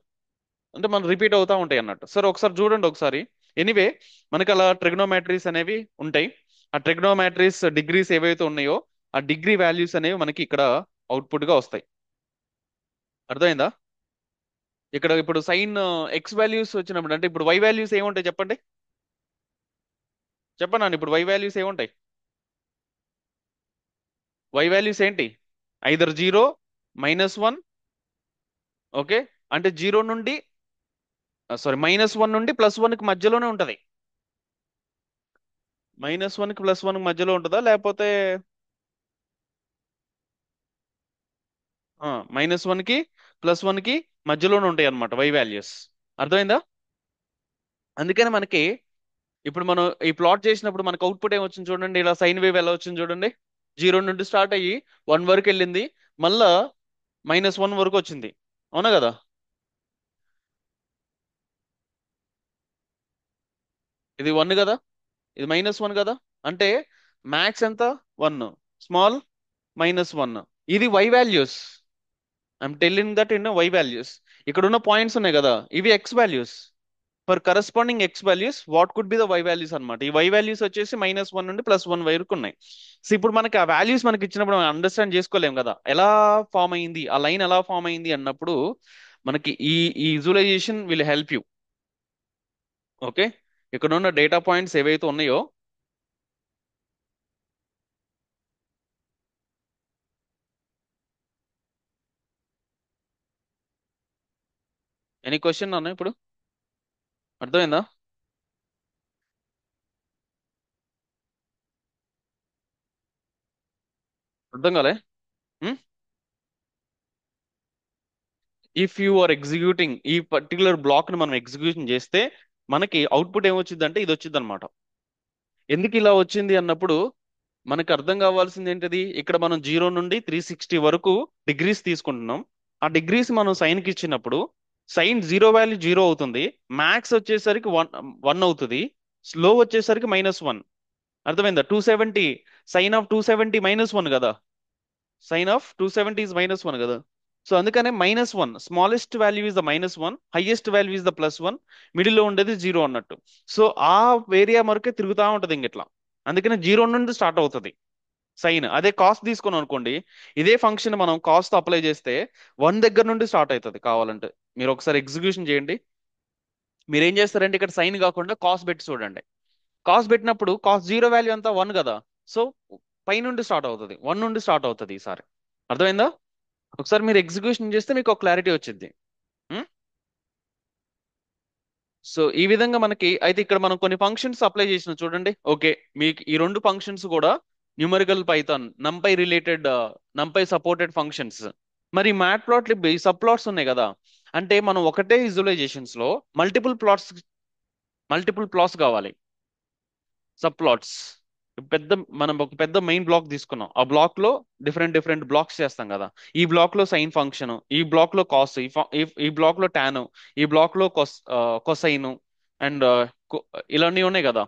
అంటే మనం రిపీట్ అవుతా ఉంటాయి అన్నట్టు. సరే ఒకసారి చూడండి ఒకసారి. ఎనీవే, మనకి అలా ట్రిగ్నోమెట్రీస్ అనేవి ఉంటాయి. ఆ ట్రిగ్నోమెట్రీస్ డిగ్రీస్ ఏవైతే ఉన్నాయో ఆ డిగ్రీ వాల్యూస్ అనేవి మనకి ఇక్కడ అవుట్పుట్ గా వస్తాయి. అర్థమైందా? ఇక్కడ ఇప్పుడు సైన్ ఎక్స్ వాల్యూస్ వచ్చినప్పుడు, అంటే ఇప్పుడు వై వాల్యూస్ ఏముంటాయి చెప్పండి? చెప్పండి. ఇప్పుడు వై వాల్యూస్ ఏముంటాయి? వై వాల్యూస్ ఏంటి? Either zero, -1. ఓకే. అంటే జీరో నుండి సారీ -1 నుండి +1కి మధ్యలోనే ఉంటది. -1కి +1కి మధ్యలో ఉంటుందా, లేకపోతే -1కి +1కి మధ్యలోనే ఉంటాయి అన్నమాట వై వాల్యూస్. అర్థమైందా? అందుకని మనకి ఇప్పుడు మనం ఈ ప్లాట్ చేసినప్పుడు మనకు అవుట్పుట్ ఏమొచ్చింది చూడండి, ఇలా సైన్ వేవ్ ఎలా వచ్చింది చూడండి. 0 నుండి స్టార్ట్ అయ్యి 1 వరకు వెళ్ళింది, మళ్ళా -1 వరకు వచ్చింది. అవునా కదా? ఇది 1 కదా, ఇది -1 కదా. అంటే మ్యాక్స్ ఎంత? 1. స్మాల్ -1. ఇది y values. I'm telling that in y values. ఇక్కడ ఉన్న పాయింట్స్ ఉన్నాయి కదా, ఇవి x values. For corresponding x values what could be the y values అన్నమాట. ఈ వై వాల్యూస్ వచ్చేసి -1 నుండి +1 వరకు ఉన్నాయి. సో ఇప్పుడు మనకి ఆ వాల్యూస్ మనకి ఇచ్చినప్పుడు మనం అండర్స్టాండ్ చేసుకోలేం కదా, ఎలా ఫామ్ అయింది ఆ లైన్, ఎలా ఫామ్ అయింది అన్నప్పుడు మనకి ఈ visualisation will help you. Okay. ఇక్కడ ఉన్న డేటా పాయింట్స్ ఏవైతే ఉన్నాయో. ఎనీ క్వశ్చన్ అన్న ఇప్పుడు? అర్థమైందా? అర్థం కాలే? ఇఫ్ యు ఆర్ ఎగ్జిక్యూటింగ్ ఈ పర్టికులర్ బ్లాక్ ని మనం ఎగ్జిక్యూషన్ చేస్తే మనకి అవుట్పుట్ ఏమొచ్చింది అంటే ఇది వచ్చింది అనమాట. ఎందుకు ఇలా వచ్చింది అన్నప్పుడు మనకు అర్థం కావాల్సింది ఏంటిది, ఇక్కడ మనం 0 నుండి 360 వరకు డిగ్రీస్ తీసుకుంటున్నాం. ఆ డిగ్రీస్ మనం సైన్ కి ఇచ్చినప్పుడు సైన్ జీరో వాల్యూ జీరో అవుతుంది, మ్యాక్స్ వచ్చేసరికి 1 అవుతుంది, స్లో వచ్చేసరికి -1. అర్థమైందా? 270, sin of 270 -1 కదా. sin of 270 is -1 కదా. సో అందుకనే -1, smallest value is the -1, highest value is the +1, middle లో ఉండేది జీరో అన్నట్టు. సో ఆ ఏరియా వరకే తిరుగుతూ ఉంటది ఇంక ఇట్లా. అందుకనే 0 నుండి స్టార్ట్ అవుతుంది సైన్. అదే కాస్ట్ తీసుకున్నాం అనుకోండి, ఇదే ఫంక్షన్ మనం కాస్ట్ అప్లై చేస్తే 1 దగ్గర నుండి స్టార్ట్ అవుతుంది కావాలంటే. మీరు ఒకసారి ఎగ్జిక్యూషన్ చేయండి. మీరు ఏం చేస్తారంటే ఇక్కడ సైన్ కాకుండా కాస్ట్ పెట్టి చూడండి. కాస్ట్ పెట్టినప్పుడు కాస్ట్ జీరో వాల్యూ అంతా 1 కదా. సో పై నుండి స్టార్ట్ అవుతుంది, 1 నుండి స్టార్ట్ అవుతుంది ఈసారి. అర్థమైందా? ఒకసారి మీరు ఎగ్జిక్యూషన్ చేస్తే మీకు ఒక క్లారిటీ వచ్చింది. సో ఈ విధంగా మనకి అయితే ఇక్కడ మనం కొన్ని ఫంక్షన్స్ అప్లై చేసిన చూడండి. ఓకే, మీకు ఈ రెండు ఫంక్షన్స్ కూడా numerical Python నంపై related, నంపై supported functions. మరి మ్యాట్ ప్లాట్ ఈ సబ్ ప్లాట్స్ ఉన్నాయి కదా, అంటే మనం ఒకటే విజువలైజేషన్స్ లో మల్టిపుల్ ప్లాట్స్ కావాలి. సబ్ ప్లాట్స్ పెద్ద, మనం ఒక పెద్ద మెయిన్ బ్లాక్ తీసుకున్నాం, ఆ బ్లాక్ లో డిఫరెంట్ డిఫరెంట్ బ్లాక్స్ చేస్తాం కదా. ఈ బ్లాక్ లో సైన్ ఫంక్షన్, ఈ బ్లాక్ లో కాస్, ఈ బ్లాక్ లో టాన్, ఈ బ్లాక్ లో కొసైన్ అండ్ ఇలాంటివి ఉన్నాయి కదా.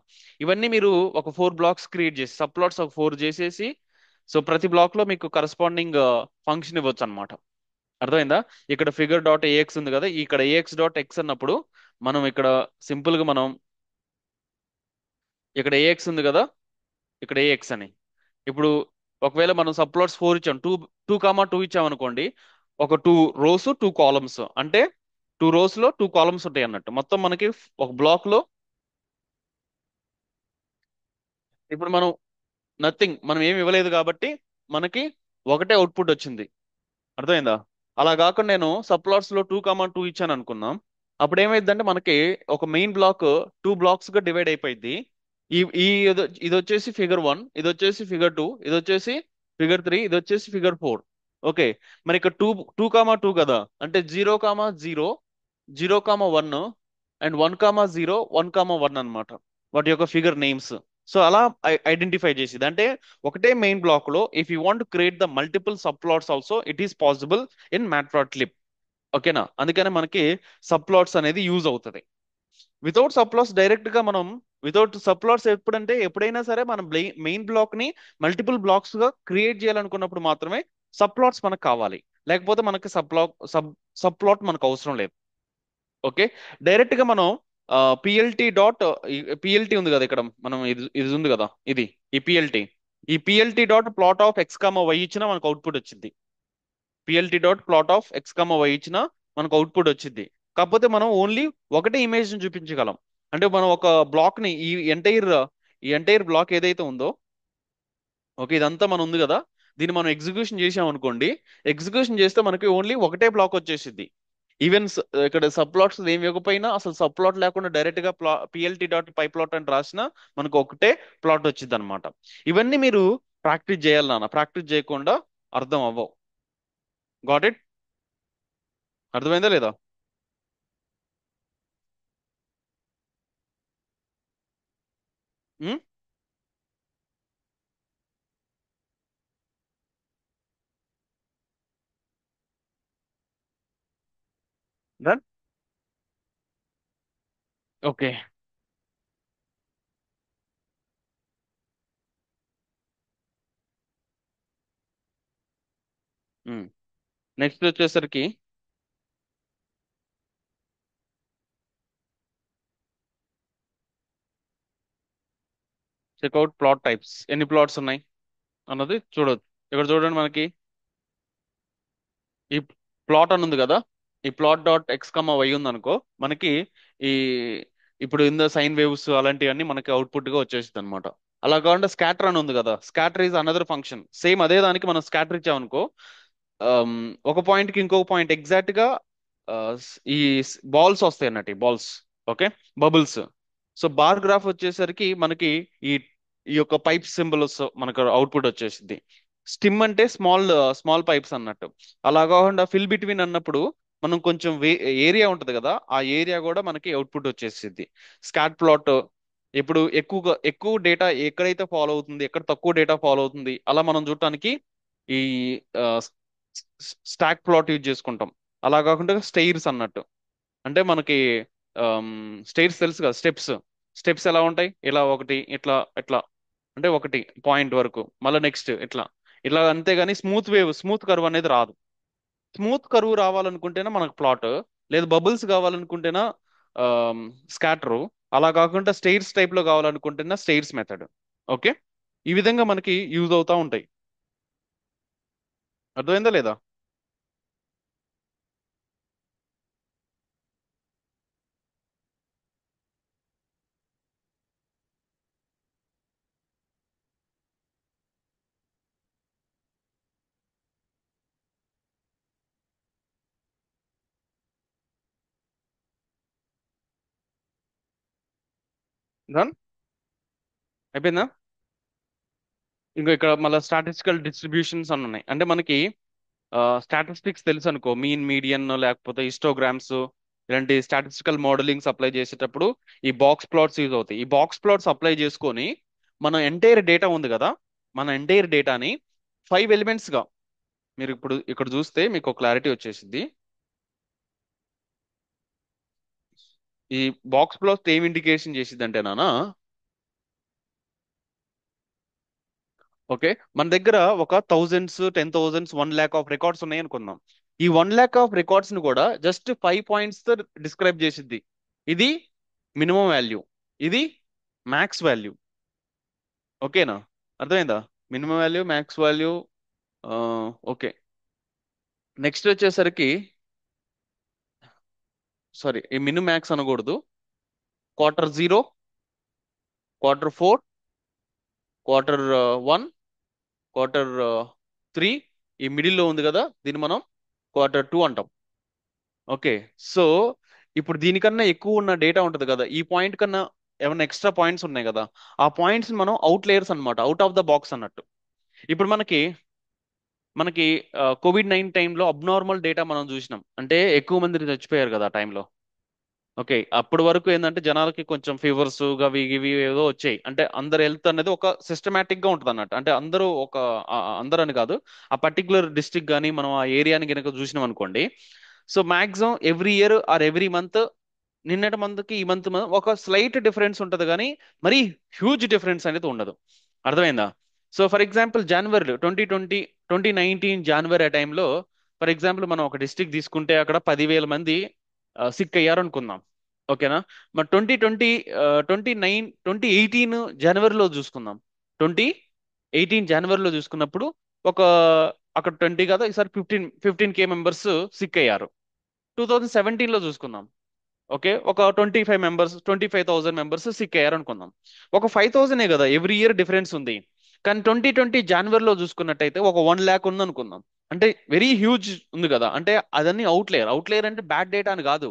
ఇవన్నీ మీరు ఒక 4 బ్లాక్స్ క్రియేట్ చేసి, సబ్ ప్లాట్స్ ఒక 4 చేసేసి, సో ప్రతి బ్లాక్ లో మీకు కరస్పాండింగ్ ఫంక్షన్ ఇవ్వచ్చు అనమాట. అర్థమైందా? ఇక్కడ ఫిగర్ డాట్ ఏఎక్స్ ఉంది కదా, ఇక్కడ ఏఎక్స్ డాట్ ఎక్స్ అన్నప్పుడు మనం ఇక్కడ సింపుల్ గా మనం ఇక్కడ ఏఎక్స్ ఉంది కదా, ఇక్కడ ఏఎక్స్ అని. ఇప్పుడు ఒకవేళ మనం సబ్ప్లాట్స్ 4 ఇచ్చాం, 2 2 ఇచ్చాం అనుకోండి, ఒక 2 రోస్ 2 కాలమ్స్, అంటే 2 రోస్ లో 2 కాలమ్స్ ఉంటాయి అన్నట్టు. మొత్తం మనకి ఒక బ్లాక్ లో ఇప్పుడు మనం నథింగ్, మనం ఏమి ఇవ్వలేదు కాబట్టి మనకి ఒకటే అవుట్పుట్ వచ్చింది. అర్థమైందా? అలా కాకుండా నేను సబ్ప్లాట్స్ లో 2 2 ఇచ్చాను అనుకుందాం. అప్పుడు ఏమైందంటే మనకి ఒక మెయిన్ బ్లాక్ 2 బ్లాక్స్ గా డివైడ్ అయిపోయింది. ఇది వచ్చేసి ఫిగర్ 1, ఇది వచ్చేసి ఫిగర్ 2, ఇది వచ్చేసి ఫిగర్ 3, ఇది వచ్చేసి ఫిగర్ 4. ఓకే. మరి ఇక్కడ 2 2 కదా, అంటే 0 0 0 1 అండ్ 1 0 1 1 అన్నమాట, వాటి యొక్క ఫిగర్ నేమ్స్. సో అలా ఐడెంటిఫై చేసేది అంటే ఒకటే మెయిన్ బ్లాక్ లో if you want create the multiple subplots also it is possible in Matplotlib. ఓకేనా? అందుకనే మనకి సబ్ ప్లాట్స్ అనేది యూజ్ అవుతుంది. వితౌట్ సబ్ ప్లాట్స్ డైరెక్ట్ గా మనం, వితౌట్ సబ్ ప్లాట్స్ ఎప్పుడంటే ఎప్పుడైనా సరే మనం మెయిన్ బ్లాక్ ని మల్టిపుల్ బ్లాక్స్ గా క్రియేట్ చేయాలనుకున్నప్పుడు మాత్రమే సబ్ ప్లాట్స్ మనకు కావాలి. లేకపోతే మనకి సబ్ ప్లాట్ మనకు అవసరం లేదు. ఓకే. డైరెక్ట్ గా మనం పిఎల్టీ డాట్, పిఎల్టీ ఉంది కదా ఇక్కడ, మనం ఇది ఇది ఉంది కదా, ఇది ఈ PLT dot plot of x, y ఇచ్చినా మనకు అవుట్పుట్ వచ్చింది. PLT dot plot of x, y ఇచ్చినా మనకు అవుట్పుట్ వచ్చింది. కాకపోతే మనం ఓన్లీ ఒకటే ఇమేజ్ ని చూపించగలం. అంటే మనం ఒక బ్లాక్ ని ఈ ఎంటైర్ బ్లాక్ ఏదైతే ఉందో, ఓకే, ఇదంతా మనం ఉంది కదా, దీన్ని మనం ఎగ్జిక్యూషన్ చేసాం అనుకోండి. ఎగ్జిక్యూషన్ చేస్తే మనకి ఓన్లీ ఒకటే బ్లాక్ వచ్చేసింది. ఈవెన్ ఇక్కడ సబ్ ప్లాట్స్ ఏమి ఇవ్వకపోయినా, అసలు సబ్ ప్లాట్ లేకుండా డైరెక్ట్ గా పిఎల్టీ డాట్ పై ప్లాట్ అని రాసినా మనకు ఒకటే ప్లాట్ వచ్చింది అనమాట. ఇవన్నీ మీరు ప్రాక్టీస్ చేయాలి నాన్న, ప్రాక్టీస్ చేయకుండా అర్థం అవ్వవు. Got it? అర్థమైందా లేదా? డన్. ఓకే. నెక్స్ట్ వచ్చేసరికి చెక్అవుట్ ప్లాట్ టైప్స్, ఎన్ని ప్లాట్స్ ఉన్నాయి అన్నది చూడొచ్చు. ఇక్కడ చూడండి మనకి ఈ ప్లాట్ అని ఉంది కదా, ఈ plot dot x comma y ఉంది అనుకో, మనకి ఈ ఇప్పుడు ఇంద సైన్ వేవ్స్ అలాంటివన్నీ మనకి అవుట్పుట్ గా వచ్చేసింది అనమాట. అలా కాకుండా స్కాటర్ అని ఉంది కదా, scatter is another function. Same అదే దానికి మనం స్కాటర్ ఇచ్చామనుకో, ఆమ్, ఒక పాయింట్ కి ఇంకొక పాయింట్ ఎగ్జాక్ట్ గా ఈ బాల్స్ వస్తాయి అన్నట్టు, balls. Okay, bubbles. So bar graph వచ్చేసరికి మనకి ఈ ఈ యొక్క పైప్ సింబల్స్ మనకు అవుట్పుట్ వచ్చేసింది. స్టిమ్ అంటే స్మాల్ స్మాల్ పైప్స్ అన్నట్టు. అలా కాకుండా ఫిల్ బిట్వీన్ అన్నప్పుడు మనం కొంచెం ఏరియా ఉంటది కదా, ఆ ఏరియా కూడా మనకి అవుట్పుట్ వచ్చేసింది. స్కాట్ ప్లాట్ ఇప్పుడు ఎక్కువగా ఎక్కువ డేటా ఎక్కడైతే ఫాలో అవుతుంది, ఎక్కడ తక్కువ డేటా ఫాలో అవుతుంది, అలా మనం చూడటానికి ఈ స్టాక్ ప్లాట్ యూజ్ చేసుకుంటాం. అలా కాకుండా స్టైర్స్ అన్నట్టు. అంటే మనకి స్టైర్స్ తెలుసు కదా, స్టెప్స్. స్టెప్స్ ఎలా ఉంటాయి, ఇలా ఒకటి ఇట్లా ఇట్లా, అంటే ఒకటి పాయింట్ వరకు, మళ్ళీ నెక్స్ట్ ఇట్లా ఇట్లా. అంతేగాని స్మూత్ వేవ్, స్మూత్ కర్వ్ అనేది రాదు. స్మూత్ కర్వ్ రావాలనుకుంటేనే మనకు ప్లాట్, లేదు బబుల్స్ కావాలనుకుంటేనా స్కాటరు. అలా కాకుండా స్టైర్స్ టైప్ లో కావాలనుకుంటేనా స్టైర్స్ మెథడ్. ఓకే, ఈ విధంగా మనకి యూజ్ అవుతా ఉంటాయి. అర్థమైందా లేదా? డన్. అయిపోయిందా? ఇంకో ఇక్కడ మళ్ళీ స్టాటిస్టికల్ డిస్ట్రిబ్యూషన్స్ అని ఉన్నాయి. అంటే మనకి స్టాటిస్టిక్స్ తెలుసు అనుకో, మీన్ మీడియన్ లేకపోతే హిస్టోగ్రామ్స్, ఇలాంటి స్టాటిస్టికల్ మోడలింగ్స్ అప్లై చేసేటప్పుడు ఈ బాక్స్ ప్లాట్స్ యూజ్ అవుతాయి. ఈ బాక్స్ ప్లాట్స్ అప్లై చేసుకొని మన ఎంటైర్ డేటా ఉంది కదా, మన ఎంటైర్ డేటాని 5 ఎలిమెంట్స్ గా, మీరు ఇప్పుడు ఇక్కడ చూస్తే మీకు క్లారిటీ వచ్చేసింది. ఈ బాక్స్ ప్లాట్స్ ఏం ఇండికేషన్ చేసిద్ది అంటే నానా, ఓకే, మన దగ్గర ఒక thousands, 10,000s, 1 lakh of records ఉన్నాయి అనుకుందాం. ఈ 1 lakh ఆఫ్ రికార్డ్స్ ని కూడా జస్ట్ 5 పాయింట్స్ తో డిస్క్రైబ్ చేసిద్ది. ఇది మినిమం వాల్యూ, ఇది మ్యాక్స్ వాల్యూ. ఓకేనా? అర్థమైందా? Minimum value, max value. Okay. Next వచ్చేసరికి, సారీ, ఈ మినిమం మ్యాక్స్ అనకూడదు. Q0, Q4, Q1, Q3, ఈ మిడిల్లో ఉంది కదా, దీన్ని మనం Q2 అంటాం. ఓకే. సో ఇప్పుడు దీనికన్నా ఎక్కువ ఉన్న డేటా ఉంటుంది కదా, ఈ పాయింట్ కన్నా ఏమైనా ఎక్స్ట్రా పాయింట్స్ ఉన్నాయి కదా, ఆ పాయింట్స్ మనం అవుట్ లేయర్స్ అన్నమాట, అవుట్ ఆఫ్ ద బాక్స్ అన్నట్టు. ఇప్పుడు మనకి మనకి కోవిడ్-19 టైంలో అబ్నార్మల్ డేటా మనం చూసినాం, అంటే ఎక్కువ మంది చచ్చిపోయారు కదా ఆ టైంలో. ఓకే, అప్పటి వరకు ఏంటంటే జనాలకి కొంచెం ఫీవర్స్ అవి ఇవి ఏదో వచ్చాయి. అంటే అందరు హెల్త్ అనేది ఒక సిస్టమేటిక్ గా ఉంటుంది అన్నట్టు. అంటే అందరూ ఒక అందరూ అని కాదు, ఆ పర్టికులర్ డిస్ట్రిక్ట్ కానీ మనం ఆ ఏరియాని కనుక చూసినాం అనుకోండి. So maximum every year or every month, నిన్నటి మంత్కి ఈ మంత్ ఒక స్లైట్ డిఫరెన్స్ ఉంటుంది కానీ మరీ హ్యూజ్ డిఫరెన్స్ అనేది ఉండదు. అర్థమైందా? సో ఫర్ ఎగ్జాంపుల్ జనవరి 2020, 2019 జనవరి ఆ టైంలో, ఫర్ ఎగ్జాంపుల్ మనం ఒక డిస్ట్రిక్ట్ తీసుకుంటే అక్కడ 10,000 మంది సిక్ అయ్యారు అనుకుందాం. ఓకేనా? మరి 2018 జనవరిలో చూసుకుందాం. 2018 జనవరిలో చూసుకున్నప్పుడు ఒక అక్కడ 20 కదా, ఈసారి 15K మెంబర్స్ సిక్ అయ్యారు. 2017లో చూసుకుందాం. ఓకే, ఒక 25 మెంబర్స్, 25,000 మెంబర్స్ సిక్ అయ్యారు అనుకుందాం. ఒక 5,000 కదా ఎవ్రీ ఇయర్ డిఫరెన్స్ ఉంది. కానీ 2020 జనవరిలో చూసుకున్నట్టయితే ఒక 1 lakh ఉంది అనుకుందాం. అంటే వెరీ హ్యూజ్ ఉంది కదా. అంటే అదన్నీ అవుట్లేయర్. అవుట్లేయర్ అంటే బ్యాడ్ డేటా అని కాదు,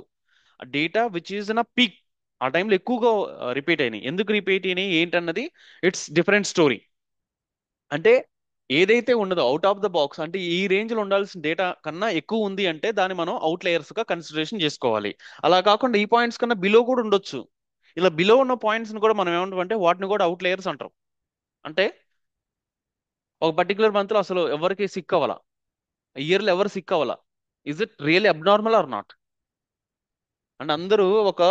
data which is in a peak. ఆ టైంలో ఎక్కువగా రిపీట్ అయినాయి. ఎందుకు రిపీట్ అయినాయి ఏంటన్నది ఇట్స్ డిఫరెంట్ స్టోరీ. అంటే ఏదైతే ఉండదో అవుట్ ఆఫ్ ద బాక్స్ అంటే ఈ రేంజ్ లో ఉండాల్సిన డేటా కన్నా ఎక్కువ ఉంది అంటే దాన్ని మనం అవుట్ లేయర్స్ గా కన్సిడరేషన్ చేసుకోవాలి. అలా కాకుండా ఈ పాయింట్స్ కన్నా బిలో కూడా ఉండొచ్చు. ఇలా బిలో ఉన్న పాయింట్స్ ని కూడా మనం ఏమంటాం అంటే వాటిని కూడా అవుట్ లేయర్స్ అంటాం. అంటే ఒక పర్టికులర్ మంత్ లో అసలు ఎవరికి సిక్ అవ్వాల, ఇయర్ లో ఎవరు సిక్ అవ్వాల, is it really abnormal or not? And అందరూ ఒక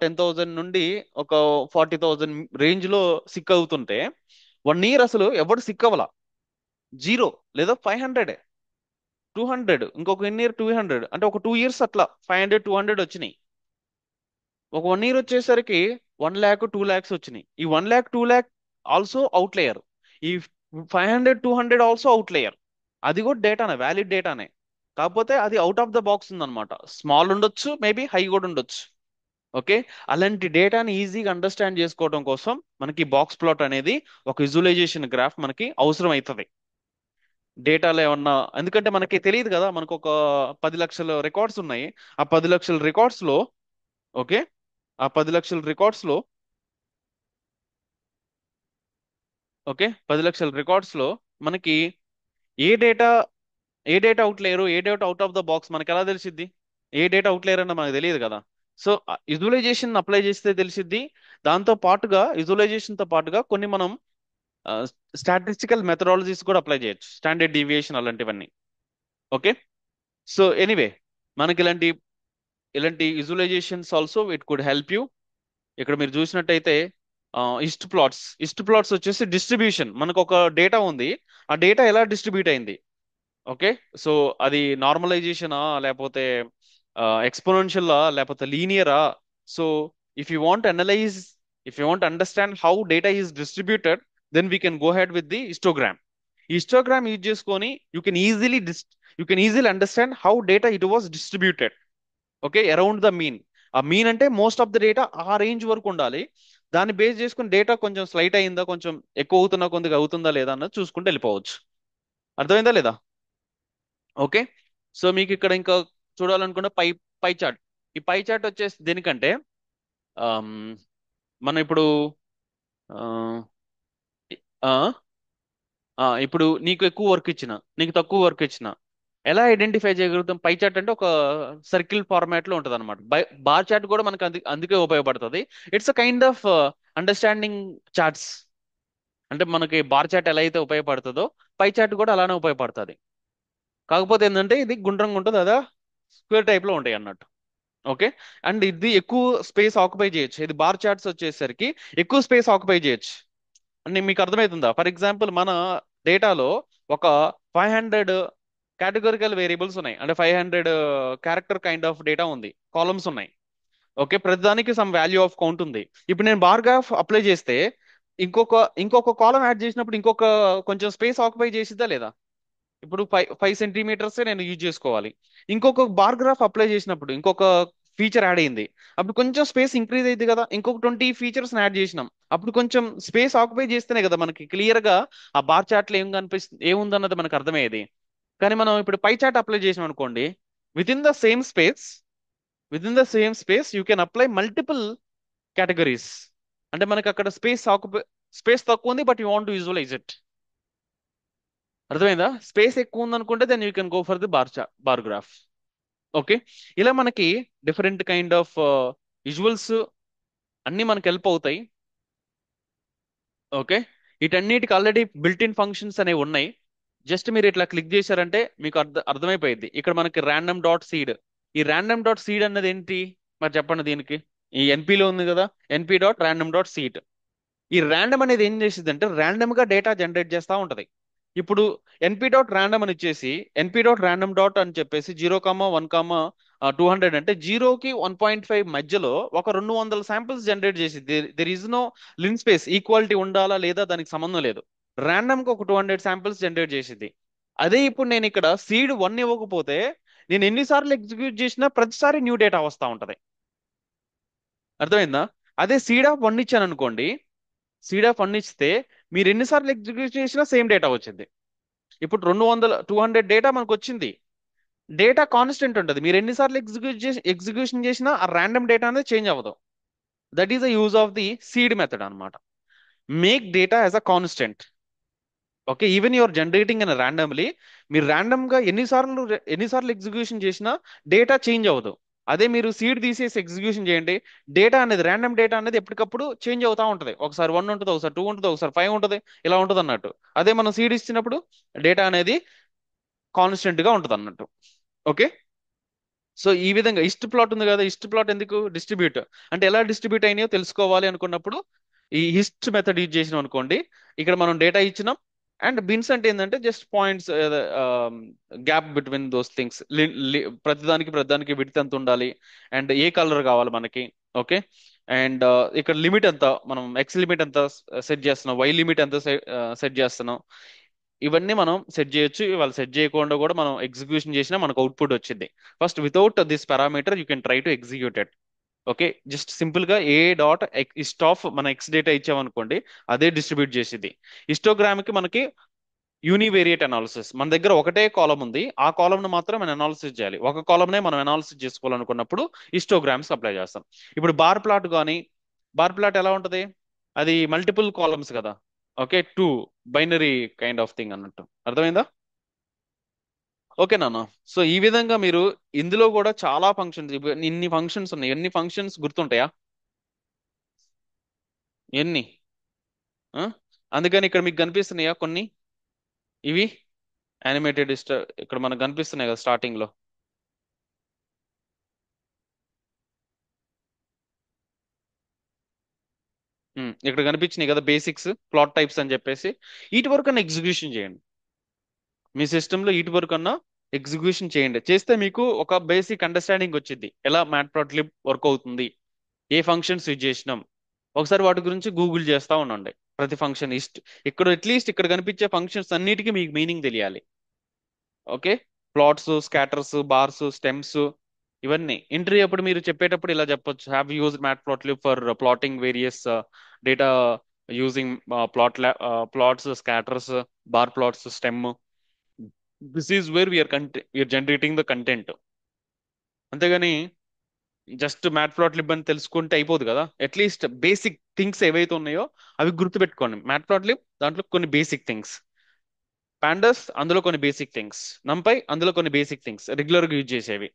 10,000 నుండి ఒక 40,000 రేంజ్ లో సిక్ అవుతుంటే 1 ఇయర్ అసలు ఎవరు సిక్ అవ్వాల, జీరో లేదా 500, 200, ఇంకొక 1 ఇయర్ 200, అంటే ఒక 2 ఇయర్స్ అట్లా 500 200 వచ్చినాయి. ఒక 1 ఇయర్ వచ్చేసరికి 1 lakh 2 lakhs వచ్చినాయి. ఈ 1 lakh 2 lakh also out layer. ఈ 500 200 ఆల్సో అవుట్ లేయర్. అది కూడా డేటానే, వ్యాలిడ్ డేటానే. కాకపోతే అది అవుట్ ఆఫ్ ద బాక్స్ ఉందన్నమాట. స్మాల్ ఉండొచ్చు, మేబీ హై కూడా ఉండొచ్చు. ఓకే. అలాంటి డేటాని ఈజీగా అండర్స్టాండ్ చేసుకోవడం కోసం మనకి బాక్స్ ప్లాట్ అనేది ఒక విజువలైజేషన్ గ్రాఫ్ మనకి అవసరం అవుతుంది. డేటాలో ఏమన్నా, ఎందుకంటే మనకి తెలియదు కదా, మనకు ఒక 10 లక్షల రికార్డ్స్ ఉన్నాయి. ఆ 10 లక్షల రికార్డ్స్ లో, ఓకే, ఆ 10 లక్షల రికార్డ్స్ లో, ఓకే, 10 లక్షల రికార్డ్స్ లో మనకి ఏ డేటా, ఏ డేటా అవుట్ లేయరు, ఏ data out of the box మనకి ఎలా తెలిసిద్ది? ఏ డేటా అవుట్ లేయర్ అన్న మనకు తెలియదు కదా. సో విజువలైజేషన్ అప్లై చేస్తే తెలిసిద్ది. దాంతో పాటుగా విజువలైజేషన్ తో పాటుగా కొన్ని మనం స్టాటిస్టికల్ మెథడాలజీస్ కూడా అప్లై చేయొచ్చు, స్టాండర్డ్ డీవియేషన్ అలాంటివన్నీ. ఓకే. సో ఎనీవే, మనకి ఇలాంటి visualisations also it could help you. ఇక్కడ మీరు చూసినట్టయితే ఇస్ట్ ప్లాట్స్ వచ్చేసి డిస్ట్రిబ్యూషన్. మనకు ఒక డేటా ఉంది, ఆ డేటా ఎలా డిస్ట్రిబ్యూట్ అయింది. ఓకే. సో అది నార్మలైజేషనా, లేకపోతే ఎక్స్పోనెన్షియలా, లేకపోతే లీనియరా? So if you want analyse, if you want understand how data is distributed, then we can go head with the histogram. ఈ హిస్టోగ్రామ్ యూజ్ చేసుకొని you can easily understand how data it was distributed. Okay, around the mean. ఆ mean అంటే most of the data ఆ range వరకు ఉండాలి. దాన్ని base చేసుకుని data కొంచెం స్లైట్ అయిందా, కొంచెం ఎక్కువ అవుతున్నా కొద్దిగా అవుతుందా లేదా అన్నది చూసుకుంటూ వెళ్ళిపోవచ్చు. అర్థమైందా లేదా? ఓకే. సో మీకు ఇక్కడ ఇంకా చూడాలనుకున్న పై చార్ట్. ఈ పై చార్ట్ వచ్చేసి దేనికంటే, ఆమ్, మనం ఇప్పుడు ఆ, ఆ, ఇప్పుడు నీకు ఎక్కువ వర్క్ ఇచ్చిన, నీకు తక్కువ వర్క్ ఇచ్చిన ఎలా ఐడెంటిఫై చేయగలుగుతాం? పై చార్ట్ అంటే ఒక సర్కిల్ ఫార్మాట్ లో ఉంటుంది అనమాట. బార్ చార్ట్ కూడా మనకు అందుకే ఉపయోగపడుతుంది. It's a kind of understanding charts. అంటే మనకి బార్ చార్ట్ ఎలా అయితే ఉపయోగపడుతుందో పై చార్ట్ కూడా అలానే ఉపయోగపడుతుంది. కాకపోతే ఏంటంటే ఇది గుండ్రంగా ఉంటుంది, అదా స్క్వేర్ టైప్ లో ఉంటాయి అన్నట్టు. ఓకే. అండ్ ఇది ఎక్కువ స్పేస్ ఆక్యుపై చేయొచ్చు. ఇది బార్ చార్ట్స్ వచ్చేసరికి ఎక్కువ స్పేస్ ఆక్యుపై చేయొచ్చు. అంటే మీకు అర్థమవుతుందా? ఫర్ ఎగ్జాంపుల్ మన డేటాలో ఒక 500 కేటగిరికల్ వేరియబుల్స్ ఉన్నాయి, అంటే 500 క్యారెక్టర్ కైండ్ ఆఫ్ డేటా ఉంది, కాలమ్స్ ఉన్నాయి. ఓకే, ప్రతిదానికి సమ్ వాల్యూ ఆఫ్ కౌంట్ ఉంది. ఇప్పుడు నేను బార్ గ్రాఫ్ అప్లై చేస్తే ఇంకొక ఇంకొక కాలం యాడ్ చేసినప్పుడు ఇంకొక కొంచెం స్పేస్ ఆక్యుపై చేసిద్దా లేదా? ఇప్పుడు 5 5 సెంటీమీటర్స్ నేను యూజ్ చేసుకోవాలి. ఇంకొక బార్ గ్రాఫ్ అప్లై చేసినప్పుడు ఇంకొక ఫీచర్ యాడ్ అయింది, అప్పుడు కొంచెం స్పేస్ ఇంక్రీజ్ అయింది కదా. ఇంకొక 20 ఫీచర్స్ యాడ్ చేసినాం, అప్పుడు కొంచెం స్పేస్ ఆక్యుపై చేస్తేనే కదా మనకి క్లియర్ గా ఆ బార్ చార్ట్ లో ఏం కనిపిస్తుంది, ఏముందన్నది మనకు అర్థమయ్యేది. కానీ మనం ఇప్పుడు పై చార్ట్ అప్లై చేసాం అనుకోండి, within the same space, within the same space you can apply multiple categories. అంటే మనకి అక్కడ స్పేస్ తక్కువ ఉంది, but you want to visualise it. అర్థమైందా? స్పేస్ ఎక్కువ ఉంది అనుకుంటే then you can go for the bar graph. Okay. ఇలా మనకి డిఫరెంట్ కైండ్ ఆఫ్ విజువల్స్ అన్ని మనకి హెల్ప్ అవుతాయి. ఓకే. వీటన్నిటికి ఆల్రెడీ బిల్ట్ ఇన్ ఫంక్షన్స్ అనేవి ఉన్నాయి. జస్ట్ మీరు ఇట్లా క్లిక్ చేశారంటే మీకు అర్థమైపోయింది. ఇక్కడ మనకి ర్యాండమ్ డాట్ సీడ్. ఈ ర్యాండమ్ డాట్ సీడ్ అన్నది ఏంటి మరి చెప్పండి దీనికి? ఈ ఎన్పిలో ఉంది కదా, ఎన్పి డాట్ ర్యాండమ్ డాట్ సీడ్. ఈ ర్యాండమ్ అనేది ఏం చేసింది అంటే ర్యాండమ్ గా డేటా జనరేట్ చేస్తూ ఉంటది. ఇప్పుడు ఎన్పి డాట్ ర్యాండమ్ అని ఇచ్చేసి ఎన్పి డాట్ ర్యాండమ్ డాట్ అని చెప్పేసి 0,1,200 అంటే 0కి 1.5 మధ్యలో ఒక 200 శాంపిల్స్ జనరేట్ చేసింది. There is no linspace, equality ఉండాలా లేదా దానికి సంబంధం లేదు. ర్యాండమ్ గా ఒక 200 శాంపిల్స్ జనరేట్ చేసింది. అదే ఇప్పుడు నేను ఇక్కడ సీడ్ 1 ఇవ్వకపోతే నేను ఎన్నిసార్లు ఎగ్జిక్యూట్ చేసినా ప్రతిసారి న్యూ డేటా వస్తూ ఉంటది. అర్థమైందా? అదే సీడ్ 1 ఇచ్చాను అనుకోండి, సీడ్ 1 ఇస్తే మీరు ఎన్నిసార్లు ఎగ్జిక్యూట్ చేసినా సేమ్ డేటా వచ్చింది. ఇప్పుడు 200 డేటా మనకు వచ్చింది. డేటా కాన్స్టెంట్ ఉంటుంది, మీరు ఎన్నిసార్లు ఎగ్జిక్యూషన్ చేసినా ఆ ర్యాండమ్ డేటా అనేది చేంజ్ అవ్వదు. That is the use of the seed method అన్నమాట. Make data as a constant. Okay, even your generating అని ర్యాండమ్లీ, మీరు random గా ఎన్నిసార్లు ఎగ్జిక్యూషన్ చేసినా డేటా చేంజ్ అవ్వదు. అదే మీరు సీడ్ తీసేసి ఎగ్జిక్యూషన్ చేయండి, డేటా అనేది, ర్యాండమ్ డేటా అనేది ఎప్పటికప్పుడు చేంజ్ అవుతా ఉంటుంది. ఒకసారి 1 ఉంటుంది, ఒకసారి 2 ఉంటుంది, ఒకసారి 5 ఉంటుంది, ఇలా ఉంటుంది అన్నట్టు. అదే మనం సీడ్ ఇచ్చినప్పుడు డేటా అనేది కాన్స్టెంట్ గా ఉంటుంది అన్నట్టు. ఓకే. సో ఈ విధంగా ఇస్ట్ ప్లాట్ ఉంది కదా, ఇస్ట్ ప్లాట్ ఎందుకు డిస్ట్రిబ్యూట్ అంటే, ఎలా డిస్ట్రిబ్యూట్ అయినాయో తెలుసుకోవాలి అనుకున్నప్పుడు ఈ హిస్ట్ మెథడ్ యూజ్ చేసినాం అనుకోండి. ఇక్కడ మనం డేటా ఇచ్చినాం, అండ్ బిన్స్ అంటే ఏంటంటే just points, gap between those things, ప్రతిదానికి విడ్త్ ఎంత ఉండాలి, అండ్ ఏ కలర్ కావాలి మనకి. ఓకే. అండ్ ఇక్కడ లిమిట్ ఎంత, మనం ఎక్స్ లిమిట్ ఎంత సెట్ చేస్తున్నాం, వై లిమిట్ ఎంత సెట్ చేస్తున్నాం, ఇవన్నీ మనం సెట్ చేయొచ్చు. ఇవాళ సెట్ చేయకుండా కూడా మనం ఎగ్జిక్యూషన్ చేసినా మనకు అవుట్పుట్ వచ్చింది. First without this parameter you can try to execute it. Okay. Just simple గా ఏ డాట్ ఇస్ట్ ఆఫ్ మన ఎక్స్ డేటా ఇచ్చామనుకోండి, అదే డిస్ట్రిబ్యూట్ చేసేది. హిస్టోగ్రామ్ కి మనకి యూనివేరియేట్ అనాలిసిస్, మన దగ్గర ఒకటే కాలం ఉంది, ఆ కాలం ను మాత్రం మనం అనాలిసిస్ చేయాలి. ఒక కాలంనే మనం అనాలిసిస్ చేసుకోవాలనుకున్నప్పుడు హిస్టోగ్రామ్స్ అప్లై చేస్తాం. ఇప్పుడు బార్ ప్లాట్ కానీ, బార్ ప్లాట్ ఎలా ఉంటది, అది మల్టిపుల్ కాలమ్స్ కదా. Okay, two binary kind of thing అన్నట్టు. అర్థమైందా? ఓకే నాన్న. సో ఈ విధంగా మీరు ఇందులో కూడా చాలా ఫంక్షన్స్, ఇన్ని ఫంక్షన్స్ ఉన్నాయి. ఎన్ని ఫంక్షన్స్ గుర్తుంటాయా? ఎన్ని? ఆ? అందుకని ఇక్కడ మీకు కనిపిస్తున్నాయా కొన్ని, ఇవి యానిమేటెడ్ ఇక్కడ మనకు కనిపిస్తున్నాయి కదా స్టార్టింగ్ లో. ఇక్కడ కనిపించినాయి కదా బేసిక్స్, ప్లాట్ టైప్స్ అని చెప్పేసి. వీటి వరకు అన్న ఎగ్జిక్యూషన్ చేయండి. మీ సిస్టంలో వీటి వరకు అన్న ఎగ్జిక్యూషన్ చేయండి. చేస్తే మీకు ఒక బేసిక్ అండర్స్టాండింగ్ వచ్చింది, ఎలా మ్యాట్ ప్లాట్లిబ్ వర్క్ అవుతుంది, ఏ ఫంక్షన్స్ యూజ్ చేసినాం. ఒకసారి వాటి గురించి గూగుల్ చేస్తా ఉండండి. ప్రతి ఫంక్షన్ ఇక్కడ అట్లీస్ట్ ఇక్కడ కనిపించే ఫంక్షన్స్ అన్నిటికీ మీకు మీనింగ్ తెలియాలి. Okay. Plots, scatters, bars, stems, ఇవన్నీ ఇంటర్వ్యూ అప్పుడు మీరు చెప్పేటప్పుడు ఇలా చెప్పొచ్చు: have use Matplotlib for plotting various data using plots, scatters, bar plots, stem. This is where we are generating the content. అంతేగాని జస్ట్ మ్యాట్ ప్లాట్లిబ్ అని తెలుసుకుంటే అయిపోదు కదా. అట్లీస్ట్ బేసిక్ థింగ్స్ ఏవైతే ఉన్నాయో అవి గుర్తుపెట్టుకోండి. మ్యాట్ ప్లాట్లిబ్ దాంట్లో కొన్ని బేసిక్ థింగ్స్, పాండాస్ అందులో కొన్ని బేసిక్ థింగ్స్, నంపై అందులో కొన్ని బేసిక్ థింగ్స్ రెగ్యులర్గా యూజ్ చేసేవి.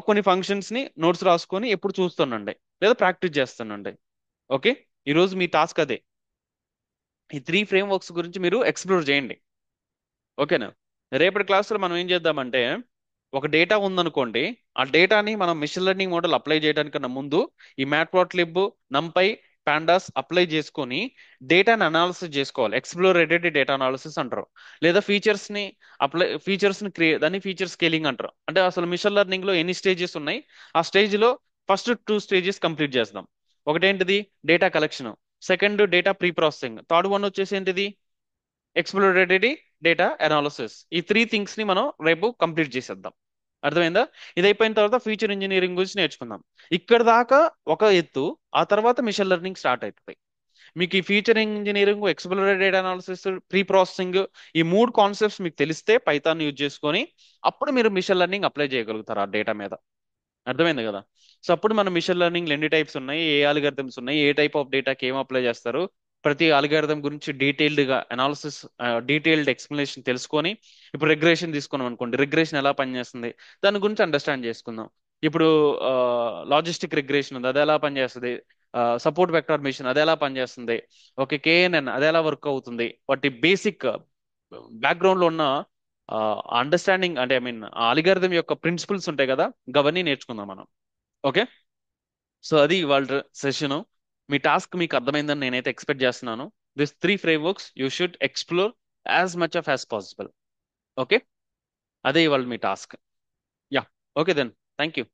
కొన్ని ఫంక్షన్స్ ని నోట్స్ రాసుకొని ఎప్పుడు చూస్తుండండి, లేదా ప్రాక్టీస్ చేస్తుండండి. ఓకే. ఈరోజు మీ టాస్క్ అదే. ఈ 3 ఫ్రేమ్ వర్క్స్ గురించి మీరు ఎక్స్ప్లోర్ చేయండి. ఓకేనా? రేపటి క్లాసులో మనం ఏం చేద్దామంటే, ఒక డేటా ఉందనుకోండి, ఆ డేటాని మనం మిషన్ లెర్నింగ్ మోడల్ అప్లై చేయడానికన్నా ముందు ఈ మ్యాట్ప్లాట్లిబ్, నంపై, పాండాస్ అప్లై చేసుకొని డేటాని అనాలిసిస్ చేసుకోవాలి. ఎక్స్ప్లోరేటెడ్ డేటా అనాలిసిస్ అంటారు. లేదా ఫీచర్స్ ని క్రియేట్, దాన్ని ఫీచర్ స్కేలింగ్ అంటారు. అంటే అసలు మిషన్ లెర్నింగ్ లో ఎన్ని స్టేజెస్ ఉన్నాయి, ఆ స్టేజ్ లో ఫస్ట్ 2 స్టేజెస్ కంప్లీట్ చేద్దాం. ఒకటేంటిది, data collection. Second, data pre processing. Third one వచ్చేసి ఏంటిది, ఎక్స్ప్లోరేటరీ డేటా అనాలిసిస్. ఈ 3 థింగ్స్ ని మనం రేపు కంప్లీట్ చేసేద్దాం. అర్థమైందా? ఇది అయిపోయిన తర్వాత ఫ్యూచర్ ఇంజనీరింగ్ గురించి నేర్చుకుందాం. ఇక్కడ దాకా ఒక ఎత్తు, ఆ తర్వాత మిషన్ లెర్నింగ్ స్టార్ట్ అవుతుంది. మీకు ఈ future engineering, exploratory data analysis, pre processing, ఈ 3 కాన్సెప్ట్స్ మీకు తెలిస్తే పైథాన్ యూజ్ చేసుకొని అప్పుడు మీరు మిషన్ లెర్నింగ్ అప్లై చేయగలుగుతారు ఆ డేటా మీద. అర్థమైంది కదా? సో అప్పుడు మన మిషన్ లెర్నింగ్ ఎన్ని టైప్స్ ఉన్నాయి, ఏ అల్గారిథమ్స్ ఉన్నాయి, ఏ టైప్ ఆఫ్ డేటాకి ఏం అప్లై చేస్తారు, ప్రతి అల్గారిథం గురించి డీటెయిల్డ్ గా అనాలిసిస్, డీటెయిల్డ్ ఎక్స్ప్లెనేషన్ తెలుసుకొని, ఇప్పుడు రిగ్రెషన్ తీసుకున్నాం అనుకోండి, రిగ్రెషన్ ఎలా పనిచేస్తుంది దాని గురించి అండర్స్టాండ్ చేసుకుందాం. ఇప్పుడు లాజిస్టిక్ రిగ్రెషన్ ఉంది, అది ఎలా పనిచేస్తుంది, సపోర్ట్ వెక్టర్ మిషన్ అది ఎలా పనిచేస్తుంది, ఓకే, కేఎన్ఎన్ అది ఎలా వర్క్ అవుతుంది, వాటి బేసిక్ బ్యాక్గ్రౌండ్ లో ఉన్న అండర్స్టాండింగ్, అంటే ఐ మీన్ ఆ అలిగారిథం యొక్క ప్రిన్సిపల్స్ ఉంటాయి కదా, గవన్నీ నేర్చుకుందాం మనం. ఓకే. సో అది ఇవాళ సెషన్. మీ టాస్క్ మీకు అర్థమైందని నేనైతే ఎక్స్పెక్ట్ చేస్తున్నాను. This 3 frameworks you should explore as much of as possible. Okay. అదే ఇవాళ మీ task. Yeah. Okay then. Thank you.